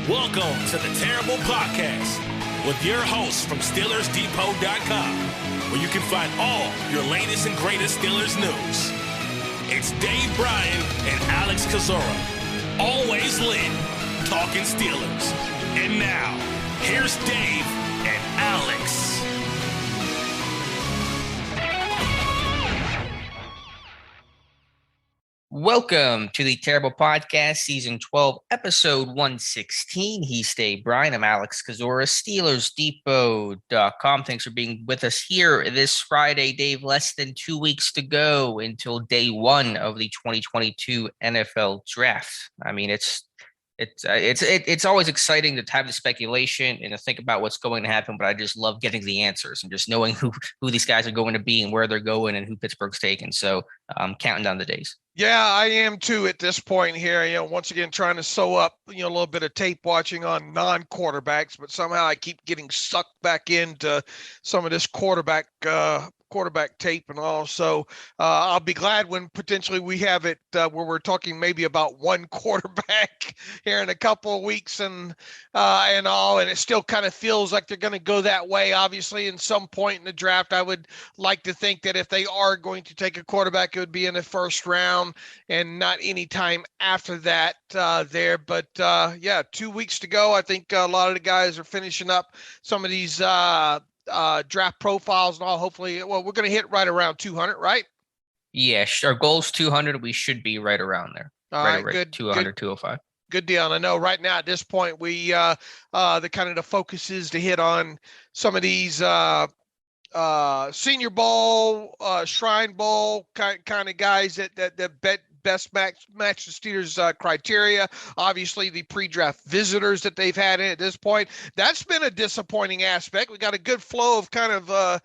Welcome to the Terrible Podcast with your hosts from SteelersDepot.com, where you can find all your latest and greatest Steelers news. It's Dave Bryan and Alex Kozora, always lit, talking Steelers. And now, here's Dave and Alex. Welcome to the Terrible Podcast, Season 12, Episode 116. He's Dave Bryan. I'm Alex Kozora, SteelersDepot.com. Thanks for being with us here this Friday, Dave. Less than 2 weeks to go until day one of the 2022 NFL Draft. I mean, it's always exciting to have the speculation and to think about what's going to happen, but I just love getting the answers and just knowing who these guys are going to be and where they're going and who Pittsburgh's taking. So I'm counting down the days. Yeah, I am too at this point here. Once again, trying to sew up, a little bit of tape watching on non-quarterbacks, but somehow I keep getting sucked back into some of this quarterback tape and all. So I'll be glad when potentially we have it where we're talking maybe about one quarterback here in a couple of weeks and all. And it still kind of feels like they're going to go that way. Obviously, in some point in the draft, I would like to think that if they are going to take a quarterback, it would be in the first round and not any time after that there. But 2 weeks to go. I think a lot of the guys are finishing up some of these draft profiles and all. Hopefully, we're going to hit right around 200, right? Yeah, our goal's 200. We should be right around there. All right, good. 200, 205. Good deal. And I know right now at this point, we the focus is to hit on some of these Senior Bowl, Shrine Bowl kind of guys that best match the Steelers' criteria. Obviously, the pre-draft visitors that they've had in at this point. That's been a disappointing aspect. We got a good flow of kind of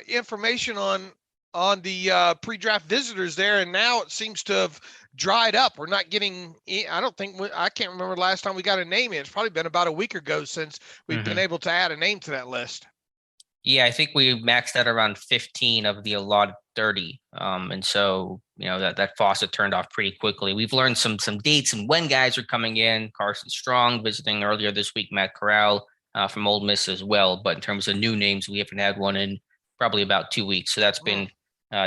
information on the pre-draft visitors there, and now it seems to have dried up. We're not getting. I can't remember the last time we got a name in. It's probably been about a week ago since we've been able to add a name to that list. Yeah, I think we maxed out around 15 of the allotted 30. And so, that faucet turned off pretty quickly. We've learned some dates and when guys are coming in. Carson Strong visiting earlier this week, Matt Corral from Ole Miss as well. But in terms of new names, we haven't had one in probably about 2 weeks. So that's been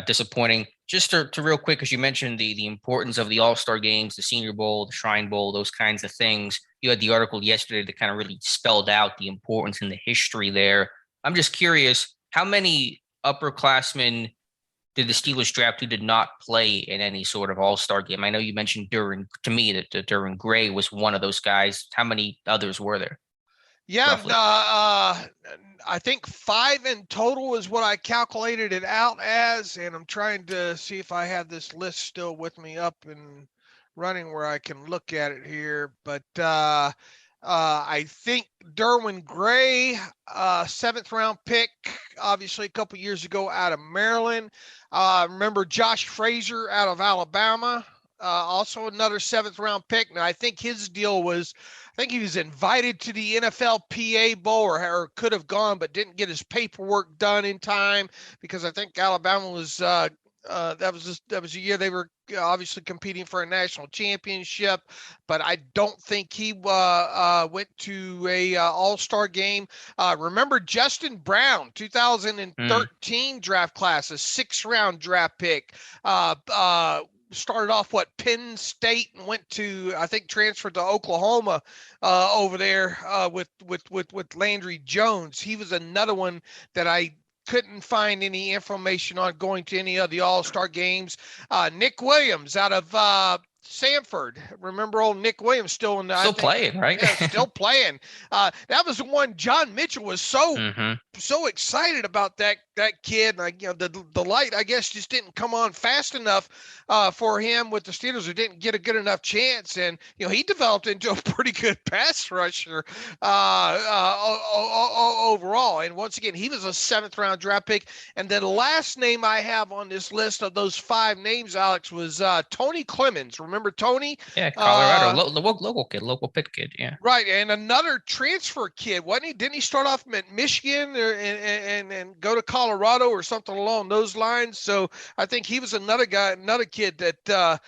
disappointing. Just to real quick, as you mentioned, the importance of the All-Star games, the Senior Bowl, the Shrine Bowl, those kinds of things. You had the article yesterday that kind of really spelled out the importance and the history there. I'm just curious, how many upperclassmen did the Steelers draft who did not play in any sort of all-star game? I know you mentioned Duran Gray was one of those guys. How many others were there? Yeah, I think 5 in total is what I calculated it out as, and I'm trying to see if I have this list still with me up and running where I can look at it here. But I think Derwin Gray, 7th round pick, obviously a couple years ago out of Maryland. Remember Josh Frazier out of Alabama, also another 7th round pick. Now I think his deal was, he was invited to the NFLPA Bowl or could have gone, but didn't get his paperwork done in time because I think Alabama was that was a year they were obviously competing for a national championship, but I don't think he went to a all-star game. Remember Justin Brown, 2013 draft class, a 6th round draft pick. Started off Penn State and went to, I think, transferred to Oklahoma over there with Landry Jones. He was another one that I couldn't find any information on going to any of the all-star games. Nick Williams out of Sanford. Remember old Nick Williams still playing, right? Yeah, still playing. That was the one John Mitchell was so excited about that kid. The light, I guess, just didn't come on fast enough for him with the Steelers, or didn't get a good enough chance. And, he developed into a pretty good pass rusher overall. And once again, he was a 7th round draft pick. And then the last name I have on this list of those 5 names, Alex, was Tony Clemens. Remember Tony? Yeah, Colorado, local Pitt kid. Yeah. Right. And another transfer kid, wasn't he? Didn't he start off at Michigan and go to Colorado or something along those lines. So I think he was another kid that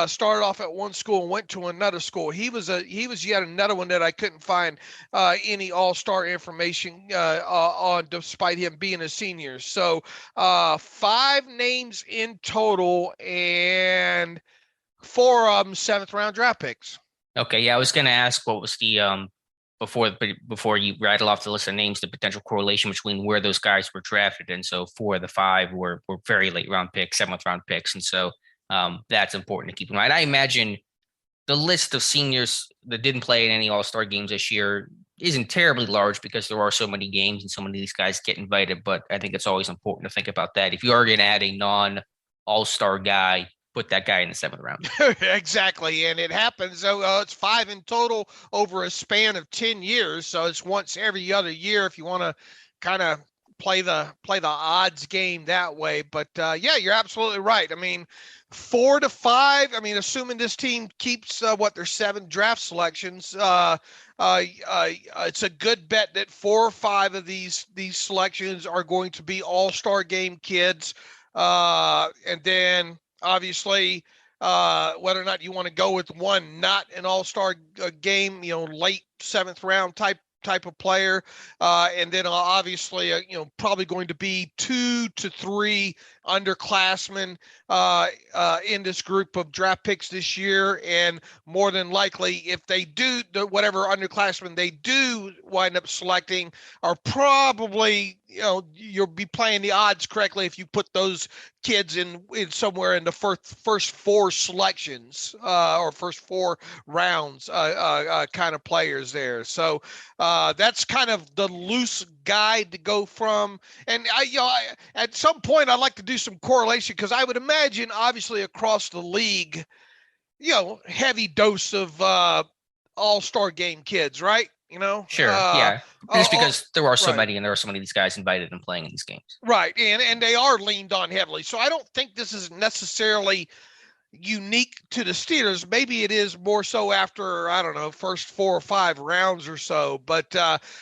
started off at one school and went to another school. He was yet another one that I couldn't find any all-star information on, despite him being a senior. So 5 names in total, and 4 of them 7th-round draft picks. Okay, yeah, I was going to ask what was the before you rattle off the list of names, the potential correlation between where those guys were drafted. And so 4 of the 5 were very late round picks, 7th-round picks. And so that's important to keep in mind. I imagine the list of seniors that didn't play in any all-star games this year isn't terribly large because there are so many games and so many of these guys get invited. But I think it's always important to think about that. If you are going to add a non-all-star guy, put that guy in the 7th round. Exactly. And it happens. So it's 5 in total over a span of 10 years. So it's once every other year if you want to kind of play the odds game that way. But yeah, you're absolutely right. I mean, 4 to 5. I mean, assuming this team keeps their 7 draft selections, it's a good bet that 4 or 5 of these selections are going to be all-star game kids. And then obviously, whether or not you want to go with one not an all-star game, late 7th round type of player, and then obviously, probably going to be 2 to 3 underclassmen in this group of draft picks this year, and more than likely, if they do whatever underclassmen they do wind up selecting, are probably you'll be playing the odds correctly if you put those kids in somewhere in the first 4 selections or first 4 rounds kind of players there. So that's kind of the loose guide to go from. And I at some point I'd like to do some correlation, because I would imagine obviously across the league, heavy dose of all-star game kids, right? Sure. Yeah. Just because there are so many, and there are so many of these guys invited and playing in these games. Right. And they are leaned on heavily. So I don't think this is necessarily unique to the Steelers. Maybe it is more so after, I don't know, first 4 or 5 rounds or so. But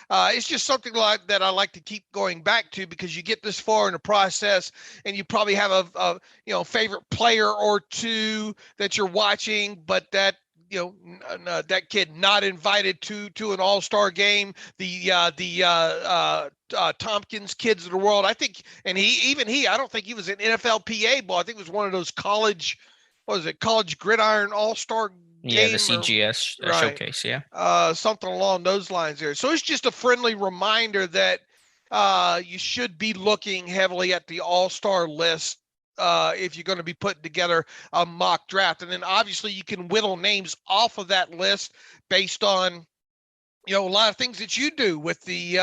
it's just something like that I like to keep going back to, because you get this far in the process and you probably have a favorite player or 2 that you're watching, but that that kid not invited to an all-star game, the Tompkins kids of the world. I think, and I don't think he was an NFLPA ball. I think it was one of those college gridiron all-star game. Yeah, the CGS showcase. Yeah. Something along those lines there. So it's just a friendly reminder that you should be looking heavily at the all-star list if you're going to be putting together a mock draft. And then obviously you can whittle names off of that list based on, a lot of things that you do with the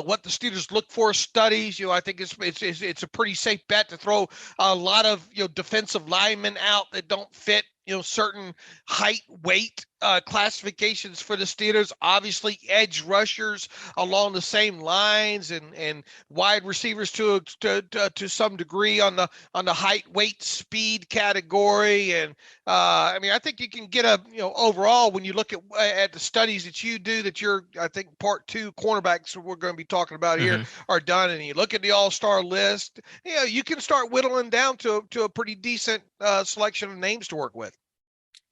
what the Steelers look for studies. I think it's a pretty safe bet to throw a lot of defensive linemen out that don't fit certain height, weight classifications for the Steelers. Obviously, edge rushers along the same lines, and wide receivers to some degree on the height, weight, speed category. And I think you can get overall, when you look at the studies that you do, that I think part 2 cornerbacks we're going to be talking about here are done, and you look at the all-star list, you can start whittling down to a pretty decent selection of names to work with.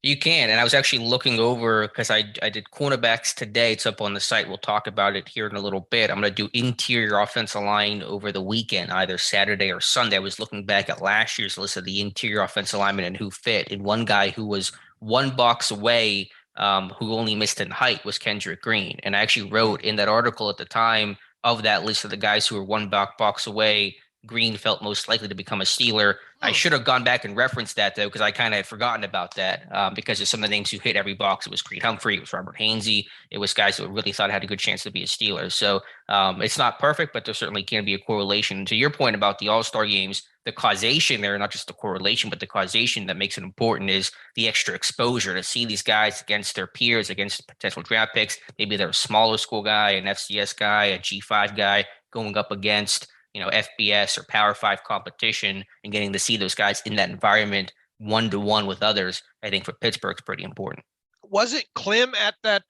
You can. And I was actually looking over, because I did cornerbacks today. It's up on the site. We'll talk about it here in a little bit. I'm going to do interior offensive line over the weekend, either Saturday or Sunday. I was looking back at last year's list of the interior offensive linemen and who fit. And one guy who was 1 box away, who only missed in height, was Kendrick Green. And I actually wrote in that article at the time of that list of the guys who were 1 box away, Green felt most likely to become a Steeler. I should have gone back and referenced that, though, because I kind of had forgotten about that, because of some of the names who hit every box. It was Creed Humphrey, it was Robert Hainsey, it was guys that really thought had a good chance to be a Steeler. So it's not perfect, but there certainly can be a correlation. To your point about the all-star games, the causation there, not just the correlation, but the causation that makes it important is the extra exposure to see these guys against their peers, against potential draft picks. Maybe they're a smaller school guy, an FCS guy, a G5 guy going up against FBS or Power 5 competition, and getting to see those guys in that environment 1-to-1 with others, I think for Pittsburgh is pretty important. Was it Clem at that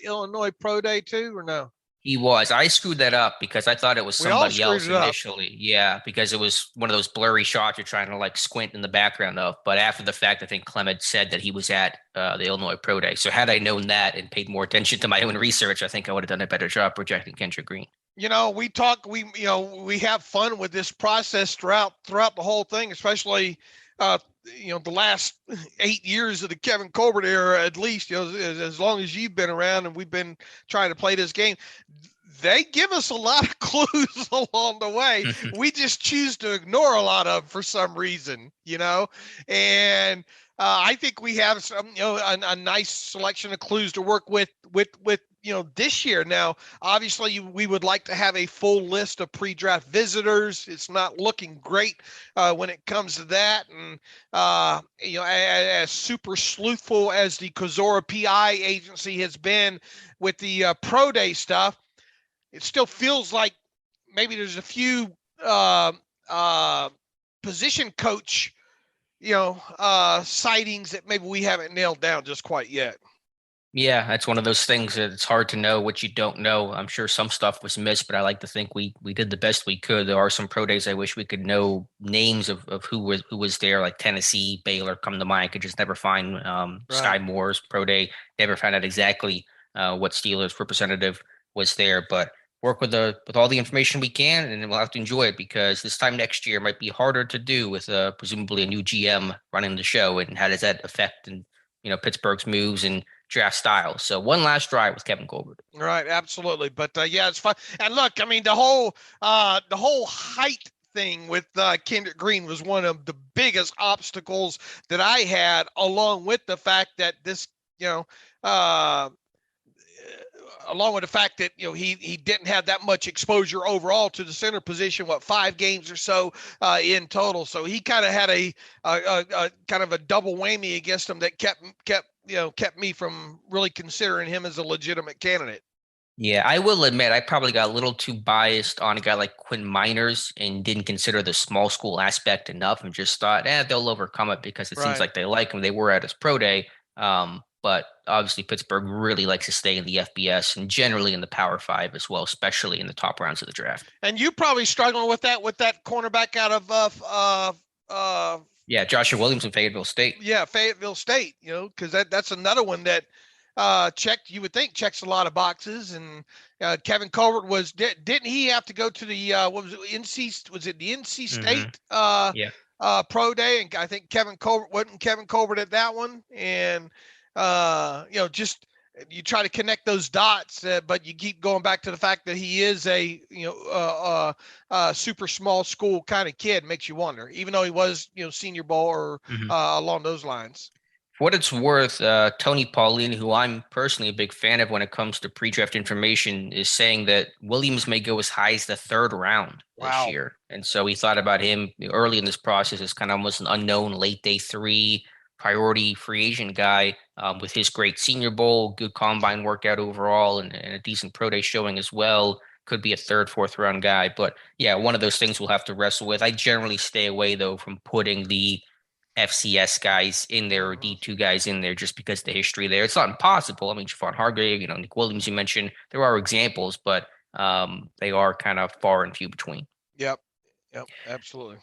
Illinois Pro Day too, or no? He was. I screwed that up because I thought it was We all somebody screwed else it up. initially. Yeah, because it was one of those blurry shots you're trying to like squint in the background of. But after the fact, I think Clement said that he was at the Illinois Pro Day. So had I known that and paid more attention to my own research, I think I would have done a better job projecting Kendrick Green. We have fun with this process throughout the whole thing, especially the last 8 years of the Kevin Colbert era, at least, as long as you've been around and we've been trying to play this game. They give us a lot of clues along the way. We just choose to ignore a lot of them for some reason, and I think we have some, a nice selection of clues to work with this year. Now, obviously, we would like to have a full list of pre-draft visitors. It's not looking great when it comes to that. And, as super sleuthful as the Kozora PI agency has been with the pro day stuff, it still feels like maybe there's a few position coach, sightings that maybe we haven't nailed down just quite yet. Yeah, that's one of those things that it's hard to know what you don't know. I'm sure some stuff was missed, but I like to think we did the best we could. There are some pro days I wish we could know names of who was there, like Tennessee, Baylor come to mind. Could just never find Sky Moore's pro day. Never found out exactly what Steelers representative was there, but work with all the information we can, and we'll have to enjoy it because this time next year might be harder to do with presumably a new GM running the show. And how does that affect Pittsburgh's moves and draft style? So one last try with Kevin Colbert. Right, absolutely. But it's fun. And look, I mean, the whole height thing with Kendrick Green was one of the biggest obstacles that I had, along with the fact that this, along with the fact that he didn't have that much exposure overall to the center position, 5 games or so in total. So he kind of had a kind of a double whammy against him that kept me from really considering him as a legitimate candidate. Yeah, I will admit I probably got a little too biased on a guy like Quinn Miners and didn't consider the small school aspect enough and just thought, they'll overcome it because it seems like they like him. They were at his pro day. But obviously Pittsburgh really likes to stay in the FBS and generally in the Power 5 as well, especially in the top rounds of the draft. And you probably struggling with that cornerback out of Joshua Williams in Fayetteville State. Yeah, Fayetteville State, because that's another one that you would think checks a lot of boxes. And Kevin Colbert didn't he have to go to the NC State pro day? And I think Kevin Colbert at that one. And just you try to connect those dots, but you keep going back to the fact that he is a super small school kind of kid. Makes you wonder, even though he was Senior Bowl or along those lines. For what it's worth, Tony Pauline, who I'm personally a big fan of when it comes to pre-draft information, is saying that Williams may go as high as the 3rd round this year. And so he thought about him early in this process as kind of almost an unknown late day 3 priority free agent guy with his great Senior Bowl, good combine workout overall, and a decent pro day showing as well. Could be a 3rd, 4th round guy. But yeah, one of those things we'll have to wrestle with. I generally stay away, though, from putting the FCS guys in there or D2 guys in there just because of the history there. It's not impossible. I mean, Javon Hargrave, Nick Williams, you mentioned, there are examples, but they are kind of far and few between. Yep, absolutely.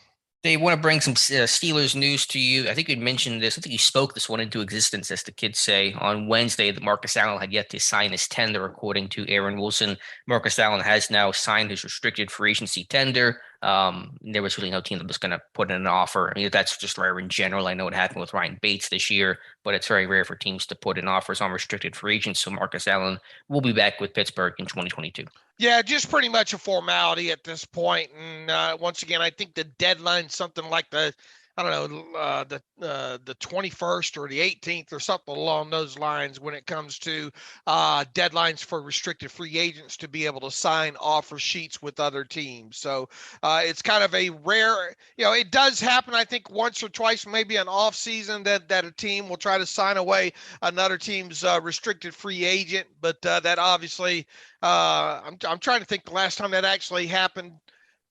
They want to bring some Steelers news to you. I think you mentioned this. I think you spoke this one into existence, as the kids say. On Wednesday, that Marcus Allen had yet to sign his tender, according to Aaron Wilson. Marcus Allen has now signed his restricted free agency tender. There was really no team that was going to put in an offer. I mean, that's just rare in general. I know it happened with Ryan Bates this year, but it's very rare for teams to put in offers on restricted free agents. So Marcus Allen will be back with Pittsburgh in 2022. Yeah, just pretty much a formality at this point. And once again, I think the deadline's something like the 21st or the 18th or something along those lines when it comes to deadlines for restricted free agents to be able to sign offer sheets with other teams. So it's kind of a rare, it does happen, I think, once or twice, maybe an off season that a team will try to sign away another team's restricted free agent. But that obviously, I'm trying to think the last time that actually happened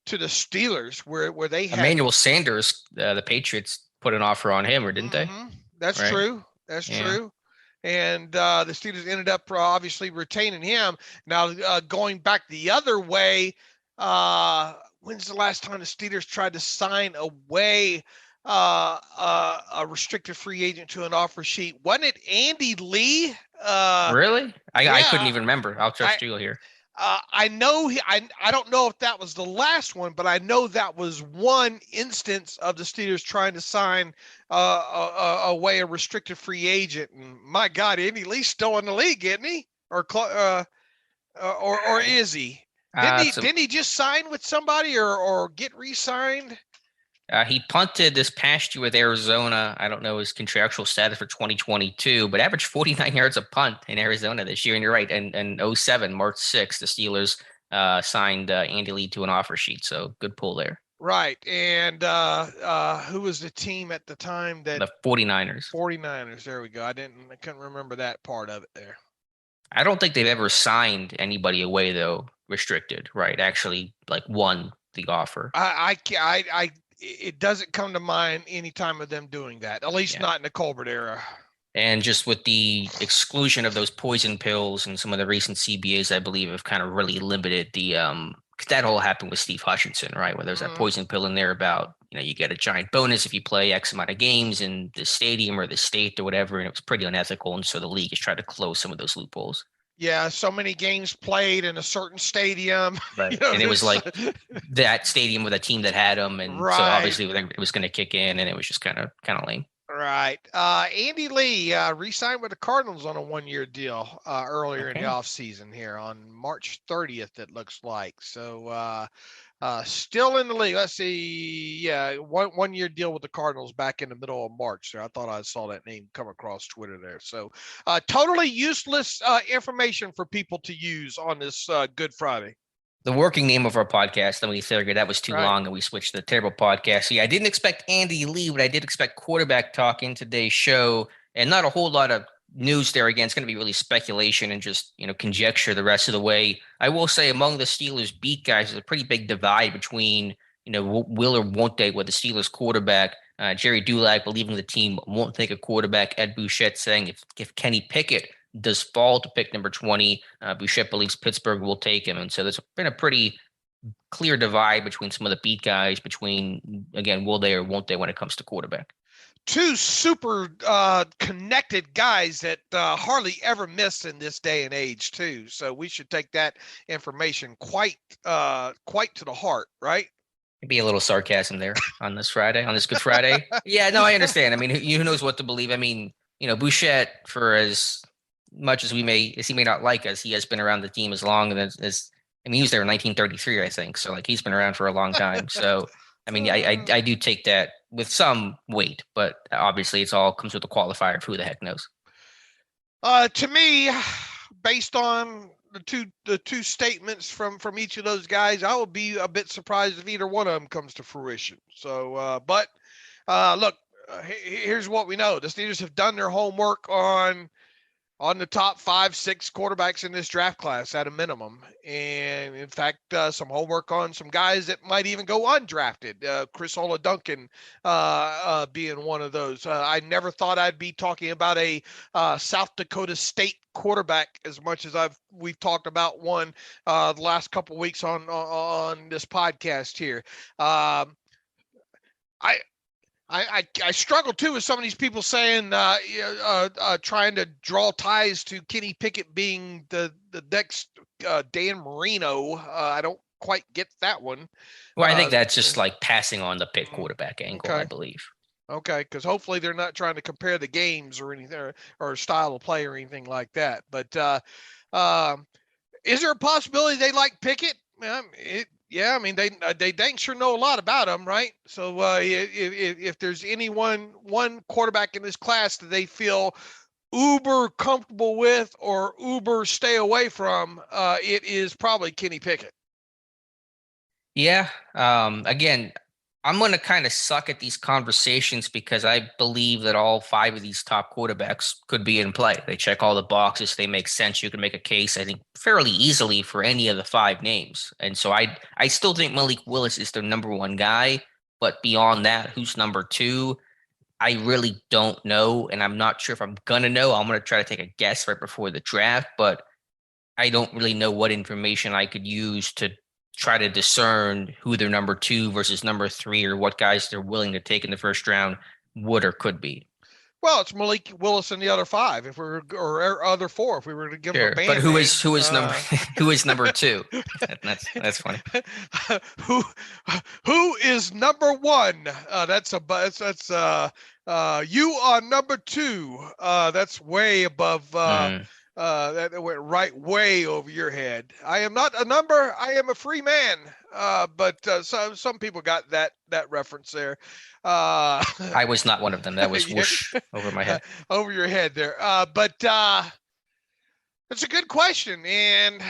to the Steelers where they had Emmanuel Sanders, the Patriots put an offer on him, or didn't they? That's true. That's true. and the Steelers ended up obviously retaining him. Now, going back the other way, when's the last time the Steelers tried to sign away a restricted free agent to an offer sheet? Wasn't it Andy Lee? Really? I couldn't Yeah, even remember. I'll trust you here. I know I don't know if that was the last one, but I know that was one instance of the Steelers trying to sign away a restricted free agent. And my God, Andy Lee's still in the league, isn't he? Or is he? Didn't he just sign with somebody or get re-signed? He punted this past year with Arizona. I don't know his contractual status for 2022, but averaged 49 yards a punt in Arizona this year. And you're right. And 07, March 6th, the Steelers signed Andy Lee to an offer sheet. So good pull there. Right. And who was the team at the time? The 49ers. 49ers. There we go. I couldn't remember that part of it there. I don't think they've ever signed anybody away, though, restricted, right? Actually, like won the offer. It doesn't come to mind any time of them doing that, at least not in the Colbert era. And just with the exclusion of those poison pills and some of the recent CBAs, I believe, have kind of really limited the that all happened with Steve Hutchinson, right? Where there's that poison pill in there about, you get a giant bonus if you play X amount of games in the stadium or the state or whatever. And it was pretty unethical. And so the league has tried to close some of those loopholes. Yeah, so many games played in a certain stadium. Right. And it was like that stadium with a team that had them. And so obviously it was going to kick in, and it was just kind of lame. Right. Andy Lee re-signed with the Cardinals on a 1-year deal earlier in the offseason here on March 30th, it looks like. So still in the league. Let's see. Yeah, one-year deal with the Cardinals back in the middle of March there. I thought I saw that name come across Twitter there. So totally useless information for people to use on this Good Friday. The working name of our podcast, then we figured that was too long and we switched to the terrible podcast. So yeah, I didn't expect Andy Lee, but I did expect quarterback talk in today's show, and not a whole lot of news there. Again, it's going to be really speculation and just, conjecture the rest of the way. I will say among the Steelers beat guys, there's a pretty big divide between, will or won't they with the Steelers quarterback. Gerry Dulac believing the team won't take a quarterback. Ed Bouchette saying if Kenny Pickett does fall to pick number 20, Bouchette believes Pittsburgh will take him. And so there's been a pretty clear divide between some of the beat guys between, again, will they or won't they when it comes to quarterback. Two super connected guys that hardly ever miss in this day and age too. So we should take that information quite to the heart, right? Maybe a little sarcasm there on this Good Friday. Yeah, no, I understand. I mean, who knows what to believe? I mean, Bouchette, for as much as he may not like us, he has been around the team as long as he was there in 1933, I think. So he's been around for a long time. So, I mean, I do take that with some weight, but obviously it's all comes with a qualifier of who the heck knows. To me, based on the two statements from each of those guys, I would be a bit surprised if either one of them comes to fruition. So, but look, here's what we know. The Steelers have done their homework on the top 5-6 quarterbacks in this draft class at a minimum. And in fact, some homework on some guys that might even go undrafted. Chris Duncan being one of those. I never thought I'd be talking about a South Dakota State quarterback as much as we've talked about one the last couple of weeks on this podcast here. I struggle too with some of these people saying trying to draw ties to Kenny Pickett being the next Dan Marino. I don't quite get that one. Well, I think that's just like passing on the Pitt quarterback angle, I believe. Okay, because hopefully they're not trying to compare the games or anything or style of play or anything like that. But is there a possibility they like Pickett? Yeah, I mean, they dang sure know a lot about him, right? So if there's one quarterback in this class that they feel uber comfortable with or uber stay away from, it is probably Kenny Pickett. Yeah. Again, I'm going to kind of suck at these conversations because I believe that all 5 of these top quarterbacks could be in play. They check all the boxes. They make sense. You can make a case, I think, fairly easily for any of the 5 names. And so I still think Malik Willis is their number 1 guy. But beyond that, who's number 2? I really don't know, and I'm not sure if I'm gonna know. I'm gonna try to take a guess right before the draft, but I don't really know what information I could use to try to discern who their number 2 versus number 3 or what guys they're willing to take in the first round would or could be. Well, it's Malik Willis and the other 5, if we're or other 4, if we were to give them a band. But who is number who is number 2? That's funny. Who is number 1? That's you are number 2. That's way above. That went right way over your head. I am not a number. I am a free man. But some people got that reference there. I was not one of them. That was whoosh over my head. Over your head there. But it's a good question, and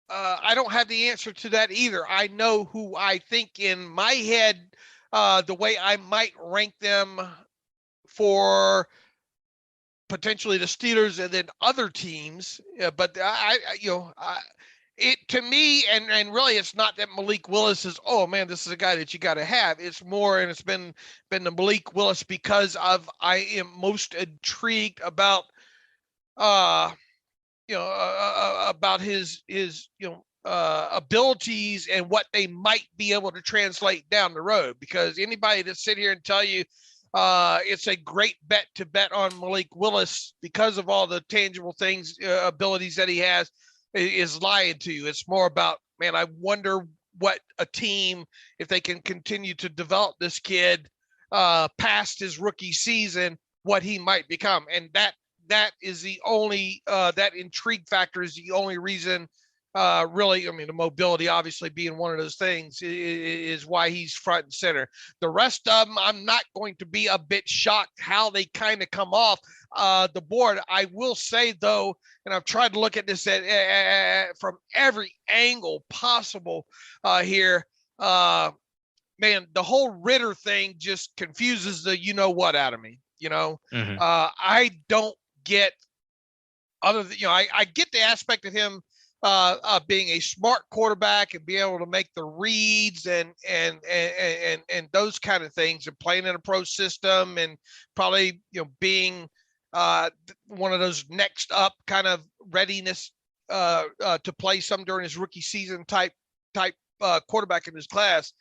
I don't have the answer to that either. I know who I think in my head, the way I might rank them for potentially the Steelers and then other teams. But it to me, and really, it's not that Malik Willis is, oh man, this is a guy that you got to have. It's more, and it's been the Malik Willis because I am most intrigued about, about his abilities and what they might be able to translate down the road. Because anybody that sit here and tell you it's a great bet to bet on Malik Willis because of all the tangible things, abilities that he has, is lying to you. It's more about, man, I wonder what a team, if they can continue to develop this kid past his rookie season, what he might become. And that is the only, that intrigue factor is the only reason, really, I mean, the mobility obviously being one of those things is why he's front and center. The rest of them, I'm not going to be a bit shocked how they kind of come off the board. I will say, though, and I've tried to look at this from every angle possible here, man, the whole Ritter thing just confuses the you-know-what out of me, I don't get, other than, I get the aspect of him being a smart quarterback and being able to make the reads and those kind of things, and playing in a pro system, and probably being one of those next up kind of readiness to play some during his rookie season type quarterback in his class.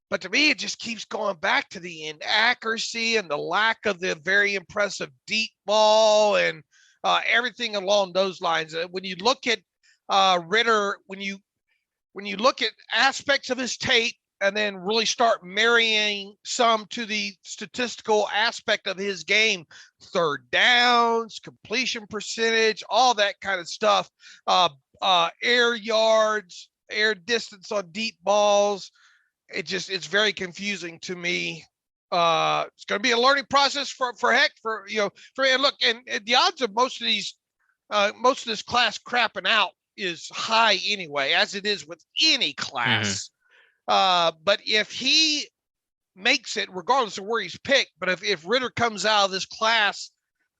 But to me, it just keeps going back to the inaccuracy and the lack of the very impressive deep ball and everything along those lines. When you look at Ritter, when you look at aspects of his tape and then really start marrying some to the statistical aspect of his game, third downs, completion percentage, all that kind of stuff, air yards, air distance on deep balls, it's very confusing to me. It's going to be a learning process for and look, and the odds of most of this class crapping out is high anyway, as it is with any class. But if he makes it, regardless of where he's picked, but if Ritter comes out of this class,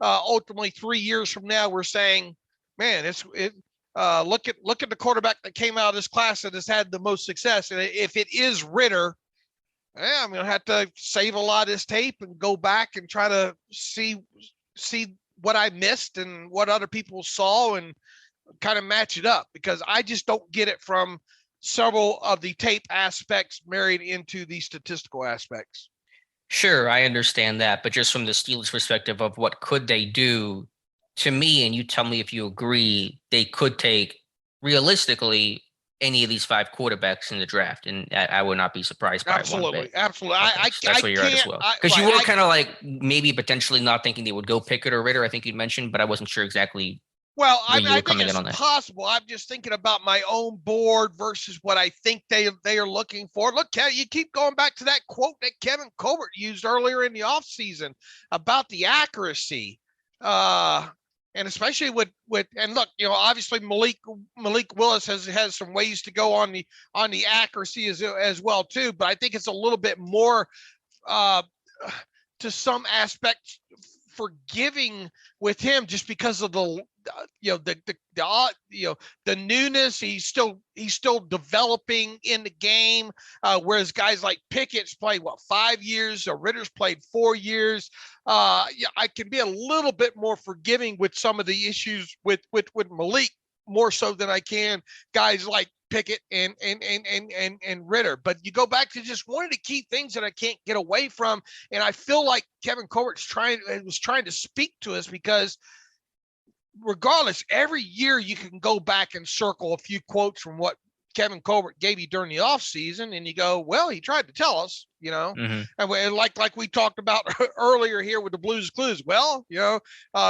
ultimately 3 years from now, we're saying, man, look at the quarterback that came out of this class that has had the most success. And if it is Ritter, I'm going to have to save a lot of this tape and go back and try to see what I missed and what other people saw and kind of match it up, because I just don't get it from several of the tape aspects married into the statistical aspects. Sure, I understand that, but just from the Steelers' perspective of what could they do, to me, and you tell me if you agree, they could take realistically any of these 5 quarterbacks in the draft, and I would not be surprised by absolutely, one bit. Absolutely. Okay, that's where you're at as well. Because you were kind of like maybe potentially not thinking they would go Pickett or Ritter, I think you mentioned, but I wasn't sure exactly. Well, I think it's possible. I'm just thinking about my own board versus what I think they are looking for. Look, you keep going back to that quote that Kevin Colbert used earlier in the offseason about the accuracy. And especially with and look, obviously Malik Willis has some ways to go on the accuracy as well too. But I think it's a little bit more to some aspects forgiving with him, just because of the the newness. He's still developing in the game. Whereas guys like Pickett's played 5 years, or Ritter's played 4 years. I can be a little bit more forgiving with some of the issues with Malik, more so than I can guys like Pickett and Ritter. But you go back to just one of the key things that I can't get away from, and I feel like Kevin Colbert's was trying to speak to us, because regardless, every year you can go back and circle a few quotes from what Kevin Colbert gave you during the offseason, and you go, well, he tried to tell us, and like we talked about earlier here with the Blues Clues. Well, the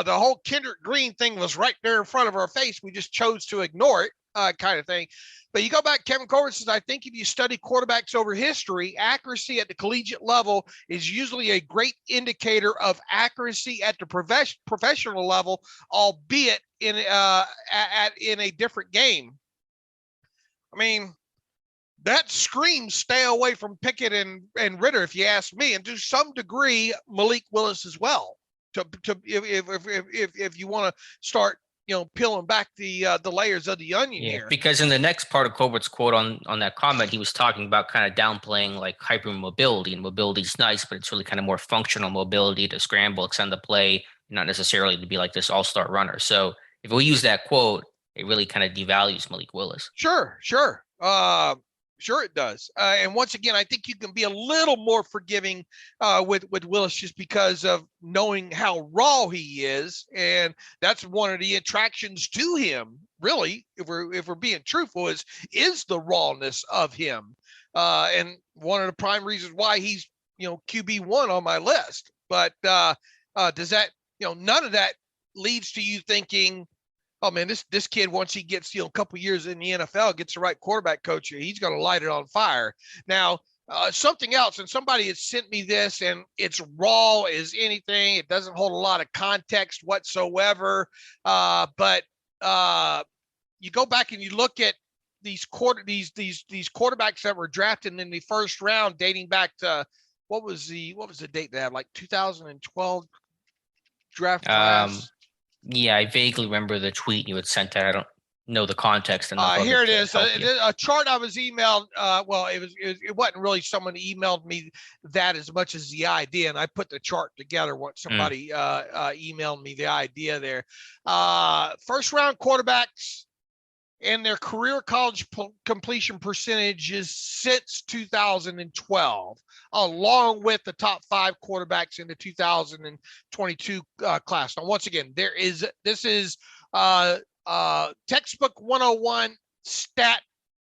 whole Kendrick Green thing was right there in front of our face. We just chose to ignore it, kind of thing. But you go back, Kevin Colbert says, I think if you study quarterbacks over history, accuracy at the collegiate level is usually a great indicator of accuracy at the professional level, albeit in a different game. I mean, that screams stay away from Pickett and Ritter, if you ask me, and to some degree, Malik Willis as well. If you want to start, peeling back the layers of the onion here. Because in the next part of Colbert's quote on that comment, he was talking about kind of downplaying like hypermobility, and mobility is nice, but it's really kind of more functional mobility to scramble, extend the play, not necessarily to be like this all-star runner. So if we use that quote, it really kind of devalues Malik Willis. Sure. Sure it does. And once again, I think you can be a little more forgiving with Willis, just because of knowing how raw he is. And that's one of the attractions to him, really, if we're being truthful, is the rawness of him. And one of the prime reasons why he's, QB1 on my list. But does that, none of that leads to you thinking, oh man, this kid, once he gets, a couple years in the NFL, gets the right quarterback coach, he's going to light it on fire. Now, something else, and somebody has sent me this, and it's raw as anything. It doesn't hold a lot of context whatsoever. But you go back and you look at these quarterbacks that were drafted in the first round, dating back to what was the date they had, like 2012 draft class. Yeah, I vaguely remember the tweet you had sent out. I don't know the context enough. Here it is. A chart I was emailed. It wasn't really someone emailed me that as much as the idea, and I put the chart together once somebody emailed me the idea there. First round quarterbacks and their career college completion percentages since 2012, along with the top 5 quarterbacks in the 2022 class. Now, once again, this is textbook 101 stat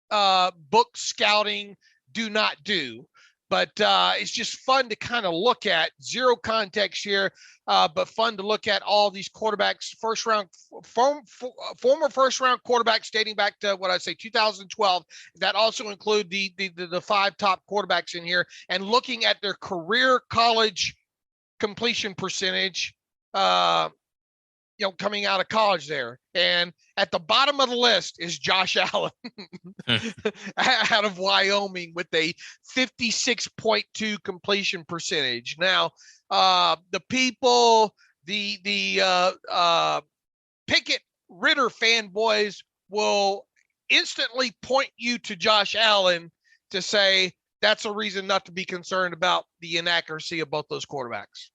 book scouting. Do not do. But it's just fun to kind of look at, zero context here, but fun to look at all these quarterbacks, former first round quarterbacks dating back to 2012. That also include the 5 top quarterbacks in here, and looking at their career college completion percentage, coming out of college there. And at the bottom of the list is Josh Allen out of Wyoming with a 56.2 completion percentage. Now, the Pickett Ritter fanboys will instantly point you to Josh Allen to say that's a reason not to be concerned about the inaccuracy of both those quarterbacks.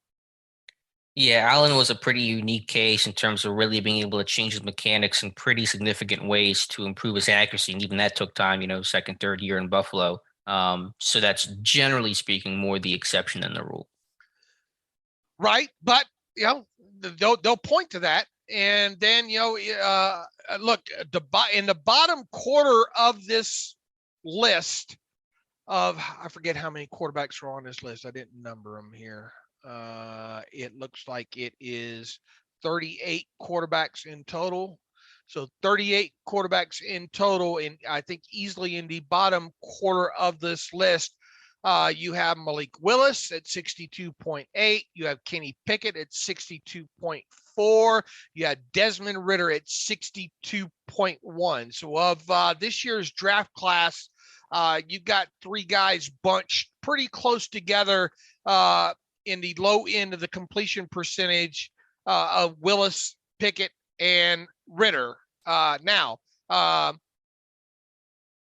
Yeah, Allen was a pretty unique case in terms of really being able to change his mechanics in pretty significant ways to improve his accuracy. And even that took time, second, third year in Buffalo. So that's generally speaking more the exception than the rule. Right. But, they'll point to that. And then, look, in the bottom quarter of this list of, I forget how many quarterbacks are on this list. I didn't number them here. It looks like it is 38 quarterbacks in total. So 38 quarterbacks in total, and I think easily in the bottom quarter of this list, you have Malik Willis at 62.8. You have Kenny Pickett at 62.4. You have Desmond Ritter at 62.1. So of this year's draft class, you've got 3 guys bunched pretty close together in the low end of the completion percentage of Willis, Pickett, and Ritter. Now,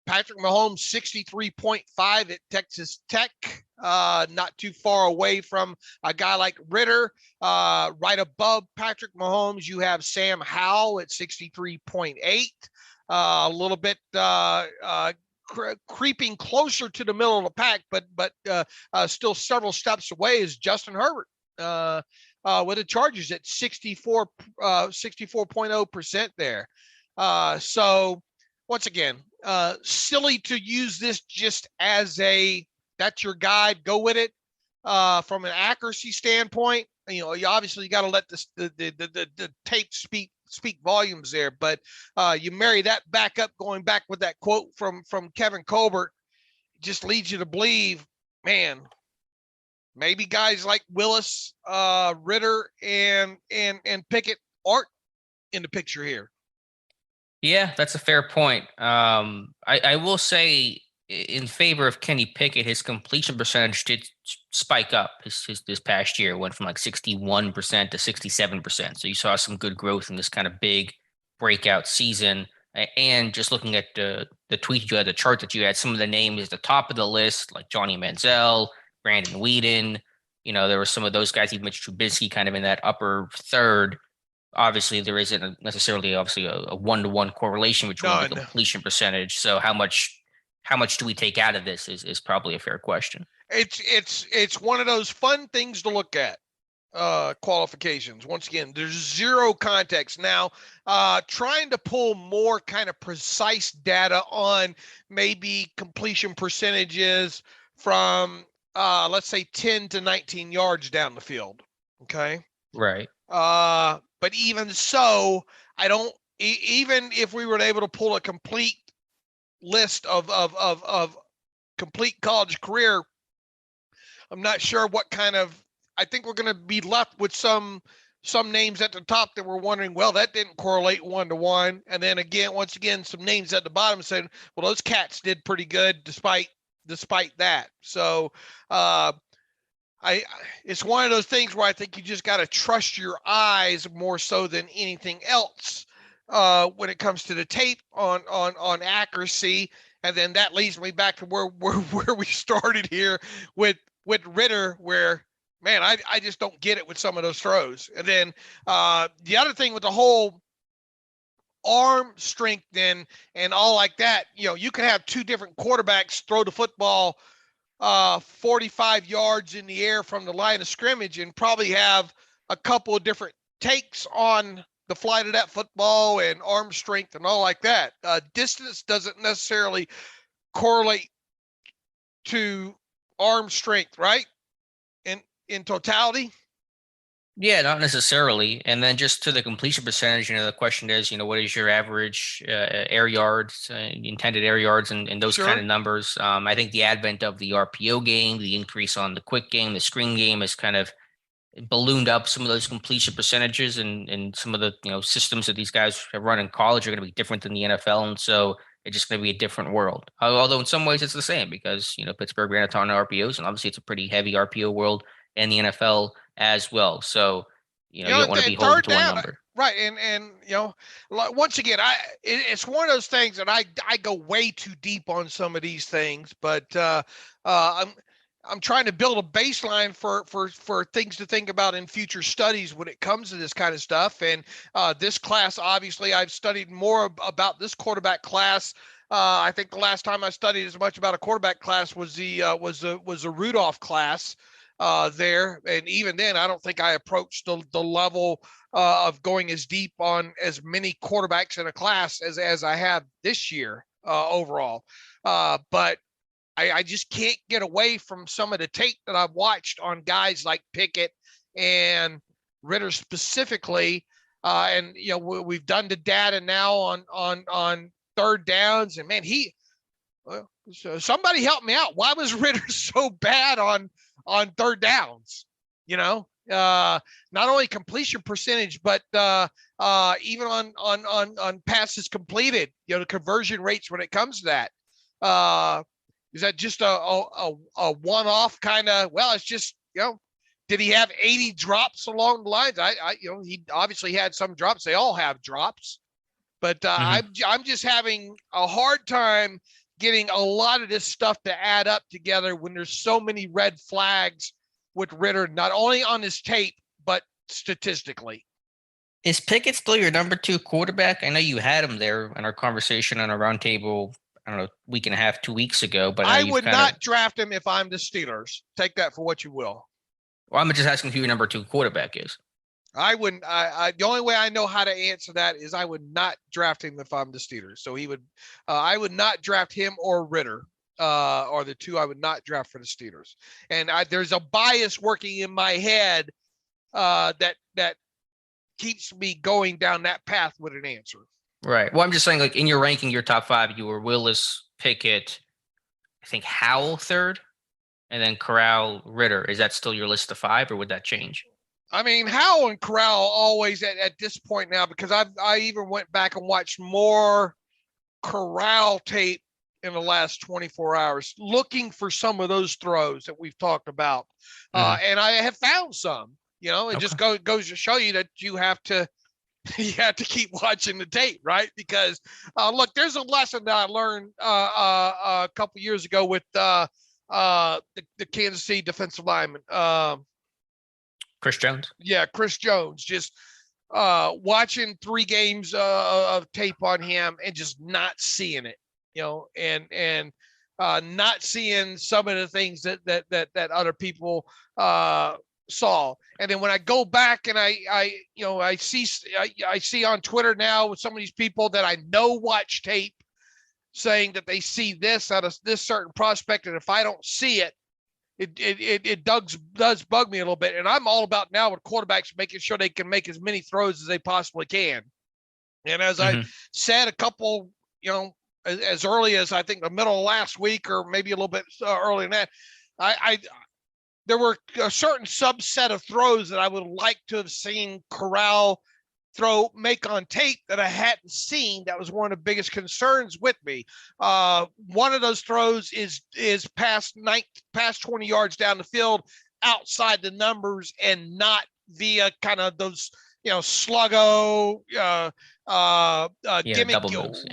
Patrick Mahomes, 63.5 at Texas Tech, not too far away from a guy like Ritter. Right above Patrick Mahomes, you have Sam Howell at 63.8. A little bit creeping closer to the middle of the pack, but still several steps away is Justin Herbert with the Chargers at 64.0% there. So once again, silly to use this just as that's your guide, go with it. From an accuracy standpoint, you obviously got to let the tape speak volumes there, but you marry that back up, going back with that quote from Kevin Colbert, just leads you to believe, man, maybe guys like Willis, Ritter, and Pickett aren't in the picture here. Yeah, that's a fair point. I will say in favor of Kenny Pickett, his completion percentage did spike up this past year. It went from like 61% to 67%. So you saw some good growth in this kind of big breakout season. And just looking at the tweet you had, the chart that you had, some of the names at the top of the list, like Johnny Manziel, Brandon Whedon, there were some of those guys, even Mitch Trubisky, kind of in that upper third. Obviously, there isn't necessarily a one-to-one correlation between the completion percentage. So how much do we take out of this is probably a fair question. It's one of those fun things to look at. Qualifications. Once again, there's zero context. Now, trying to pull more kind of precise data on maybe completion percentages from let's say 10 to 19 yards down the field. Okay. Right. But even so, I don't, even if we were able to pull a complete list of complete college career, I'm not sure what kind of, I think we're going to be left with some names at the top that we're wondering, well, that didn't correlate 1-to-1. And then once again, some names at the bottom saying, well, those cats did pretty good despite that. So, it's one of those things where I think you just got to trust your eyes more so than anything else when it comes to the tape on accuracy. And then that leads me back to where we started here with Ritter, where, man, I just don't get it with some of those throws. And then the other thing with the whole arm strength and all like that, you can have two different quarterbacks throw the football 45 yards in the air from the line of scrimmage and probably have a couple of different takes on the flight of that football and arm strength and all like that. Distance doesn't necessarily correlate to arm strength, right? In totality. Yeah, not necessarily. And then just to the completion percentage, the question is, what is your average air yards, intended air yards, and those kind of numbers. I think the advent of the RPO game, the increase on the quick game, the screen game has kind of ballooned up some of those completion percentages, and some of the systems that these guys have run in college are going to be different than the NFL, and so it's just going to be a different world. Although in some ways it's the same because Pittsburgh ran a ton of RPOs, and obviously it's a pretty heavy RPO world in the NFL as well. So you don't want to be holding to one number. Right. And once again, it's one of those things that I go way too deep on some of these things, but I'm trying to build a baseline for things to think about in future studies when it comes to this kind of stuff. And this class, obviously, I've studied more about this quarterback class. I think the last time I studied as much about a quarterback class was the Rudolph class. There. And even then, I don't think I approached the level of going as deep on as many quarterbacks in a class as I have this year overall. But I just can't get away from some of the tape that I've watched on guys like Pickett and Ritter specifically. And, we've done the data now on third downs. And, man, somebody help me out. Why was Ritter so bad on third downs? Not only completion percentage, but even on passes completed, the conversion rates when it comes to that. Is that just a one-off kind of, well, it's just, Did he have 80 drops along the lines? He obviously had some drops. They all have drops, but I'm just having a hard time getting a lot of this stuff to add up together when there's so many red flags with Ritter, not only on his tape, but statistically. Is Pickett still your number 2 quarterback? I know you had him there in our conversation on a roundtable, I don't know, week and a half, 2 weeks ago, but I would not draft him if I'm the Steelers. Take that for what you will. Well, I'm just asking who your number 2 quarterback is. I wouldn't. The only way I know how to answer that is I would not draft him if I'm the Steelers. So he would. I would not draft him or Ritter, or the two I would not draft for the Steelers. And there's a bias working in my head that keeps me going down that path with an answer. Right. Well, I'm just saying, like, in your ranking, your top 5, you were Willis, Pickett, I think Howell 3rd, and then Corral, Ritter. Is that still your list of 5, or would that change? I mean, Howell and Corral always at this point now, because I even went back and watched more Corral tape in the last 24 hours, looking for some of those throws that we've talked about. And I have found some. It just goes to show you that you have to keep watching the tape, right? Because look, there's a lesson that I learned a couple years ago with the Kansas City defensive lineman. Chris Jones. Yeah, Chris Jones. Just watching 3 games of tape on him and just not seeing it, and not seeing some of the things that other people saw. And then when I go back and I see on Twitter now with some of these people that I know watch tape saying that they see this out of this certain prospect, and if I don't see it, it does bug me a little bit. And I'm all about now with quarterbacks making sure they can make as many throws as they possibly can. And as I said a couple, as early as I think the middle of last week, or maybe a little bit earlier than that, there were a certain subset of throws that I would like to have seen Corral make on tape that I hadn't seen. That was one of the biggest concerns with me. One of those throws is past 20 yards down the field, outside the numbers, and not via kind of those, sluggo, gimmick, moves,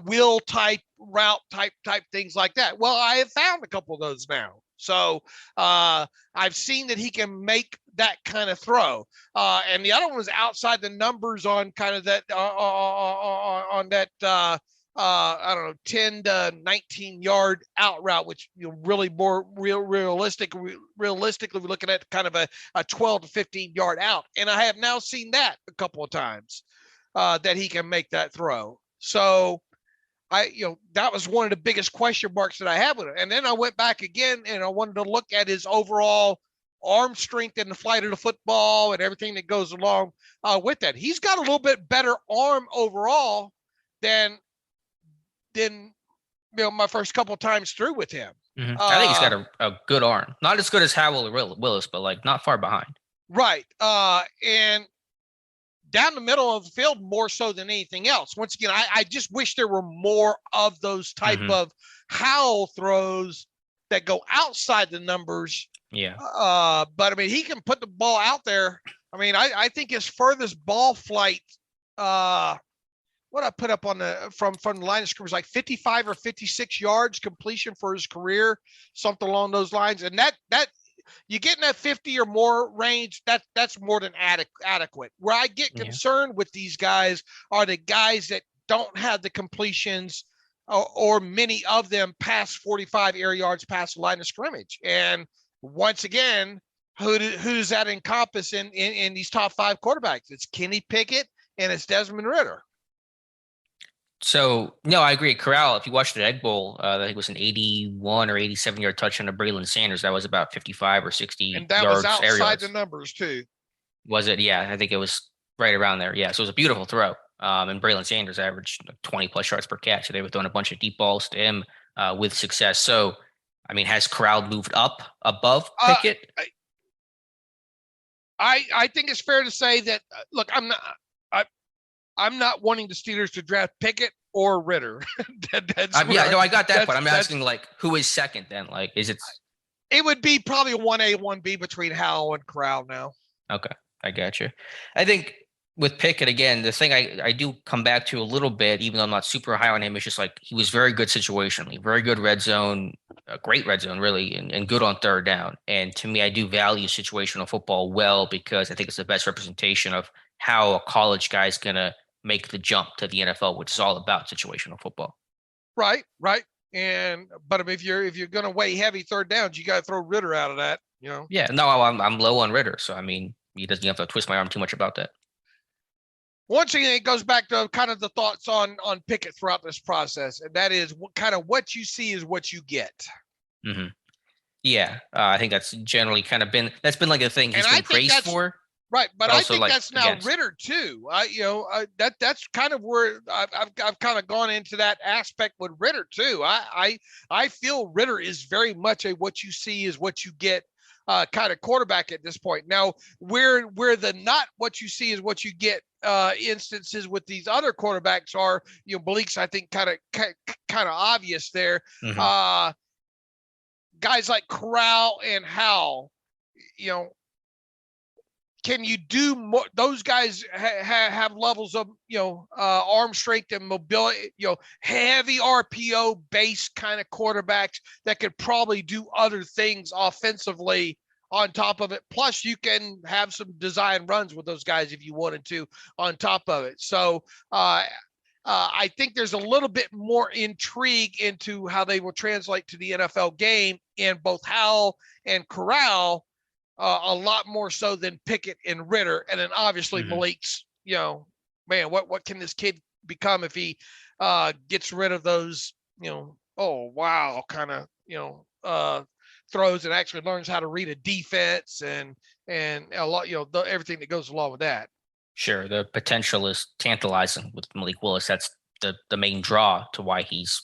wheel type, route type things like that. Well, I have found a couple of those now. So I've seen that he can make that kind of throw. And the other one was outside the numbers on kind of that on that I don't know, 10 to 19 yard out route, which really more realistically we're looking at kind of a 12 to 15 yard out. And I have now seen that a couple of times that he can make that throw. So that was one of the biggest question marks that I have with it. And then I went back again and I wanted to look at his overall arm strength and the flight of the football and everything that goes along with that. He's got a little bit better arm overall than my first couple of times through with him. I think he's got a good arm. Not as good as Howell or Willis, but like not far behind. Right. And down the middle of the field more so than anything else. Once again, I just wish there were more of those type of Howell throws that go outside the numbers. Yeah. But I mean, he can put the ball out there. I mean, I think his furthest ball flight, what I put up on from the line of scrimmage, like 55 or 56 yards completion for his career, something along those lines. And that you get in that 50 or more range, that's more than adequate. Where I get concerned with these guys are the guys that don't have the completions or many of them past 45 air yards past the line of scrimmage. And once again, who does that encompass in these top 5 quarterbacks? It's Kenny Pickett and it's Desmond Ritter. So, no, I agree. Corral, if you watched the Egg Bowl, I think it was an 81 or 87 yard touch on Braylon Sanders. That was about 55 or 60 yards. And that was outside the numbers too. Was it? Yeah, I think it was right around there. Yeah, so it was a beautiful throw. And Braylon Sanders averaged 20 plus yards per catch. So they were throwing a bunch of deep balls to him with success. So, I mean, has Corral moved up above Pickett? I think it's fair to say that, look, I'm not wanting the Steelers to draft Pickett or Ritter. I got that, but I'm asking, like, who is second then? Like, is it? It would be probably 1A, 1B between Howell and Corral now. Okay, I got you. I think with Pickett, again, the thing I do come back to a little bit, even though I'm not super high on him, is just like he was very good situationally, very good red zone, great red zone, really, and good on third down. And to me, I do value situational football well because I think it's the best representation of how a college guy's going to make the jump to the NFL, which is all about situational football. Right. But if you're going to weigh heavy third downs, you got to throw Ritter out of that, Yeah, no, I'm low on Ritter, so I mean, he doesn't have to twist my arm too much about that. Once again, it goes back to kind of the thoughts on Pickett throughout this process, and that is what you see is what you get. Mm-hmm. Yeah, I think that's generally kind of been like a thing he's been praised for. Right, but I think that's now against Ritter too. That's kind of where I've kind of gone into that aspect with Ritter too. I feel Ritter is very much a what you see is what you get kind of quarterback at this point. Now, where the not what you see is what you get instances with these other quarterbacks are, Malik's I think kind of obvious there. Mm-hmm. Guys like Corral and Howell, can you do more? Those guys have levels of, arm strength and mobility, heavy RPO based kind of quarterbacks that could probably do other things offensively on top of it. Plus you can have some design runs with those guys if you wanted to on top of it. So I think there's a little bit more intrigue into how they will translate to the NFL game in both Howell and Corral. A lot more so than Pickett and Ritter. And then obviously Malik's, man, what can this kid become if he gets rid of those, oh, wow, kind of, throws and actually learns how to read a defense and a lot, everything that goes along with that. Sure. The potential is tantalizing with Malik Willis. That's the main draw to why he's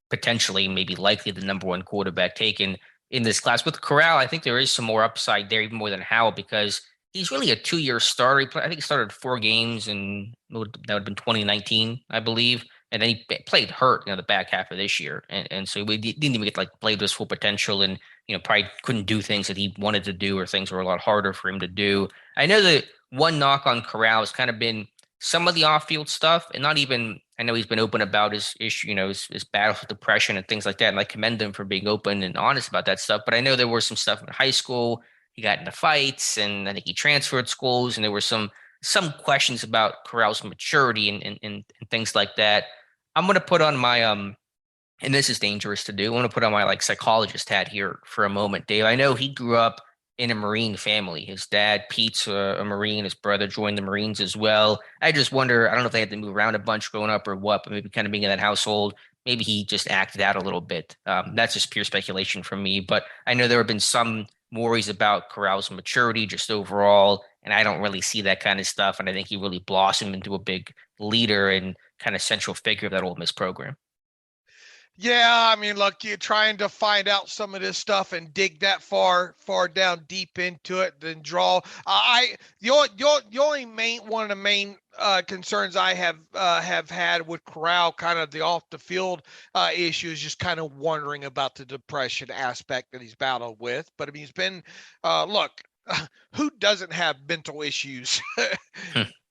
potentially maybe likely the number one quarterback taken in this class. With Corral, I think there is some more upside there, even more than Howell, because he's really a 2-year starter. I think he started 4 games and that would have been 2019, I believe. And then he played hurt, the back half of this year. And so we didn't even get to play this full potential and, probably couldn't do things that he wanted to do, or things were a lot harder for him to do. I know that one knock on Corral has kind of been some of the off-field stuff, and not even, I know he's been open about his issue, his battles with depression and things like that. And I commend him for being open and honest about that stuff. But I know there were some stuff in high school. He got into fights, and I think he transferred schools, and there were some questions about Corral's maturity and things like that. I'm going to put on my, and this is dangerous to do, I want to put on my psychologist hat here for a moment, Dave. I know he grew up in a Marine family. His dad, Pete's a Marine. His brother joined the Marines as well. I just wonder, I don't know if they had to move around a bunch growing up or what, but maybe kind of being in that household, maybe he just acted out a little bit. That's just pure speculation from me. But I know there have been some worries about Corral's maturity just overall, and I don't really see that kind of stuff. And I think he really blossomed into a big leader and kind of central figure of that Ole Miss program. Yeah, I mean, look, you're trying to find out some of this stuff and dig that far down deep into it, then draw. The only one of the main concerns I have had with Corral, kind of the off the field issue, is just kind of wondering about the depression aspect that he's battled with. But I mean, he's been look, who doesn't have mental issues?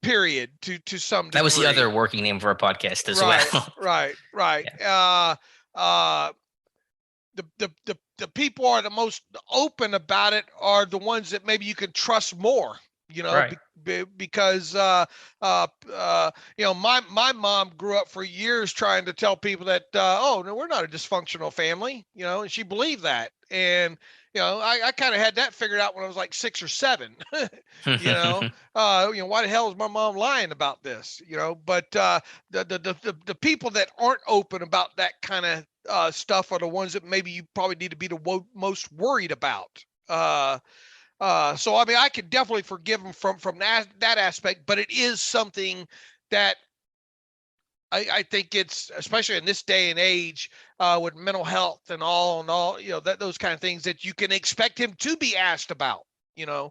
Period. To some degree. That was the other working name for a podcast as well. Right. Yeah. The people are the most open about it are the ones that maybe you can trust more, right. Because my mom grew up for years trying to tell people that no, we're not a dysfunctional family, and she believed that. And I kind of had that figured out when I was like 6 or 7. Why the hell is my mom lying about this? But the people that aren't open about that kind of stuff are the ones that maybe you probably need to be the most worried about. So I mean, I could definitely forgive him from that aspect, but it is something that I think it's, especially in this day and age, with mental health and all, those kind of things that you can expect him to be asked about,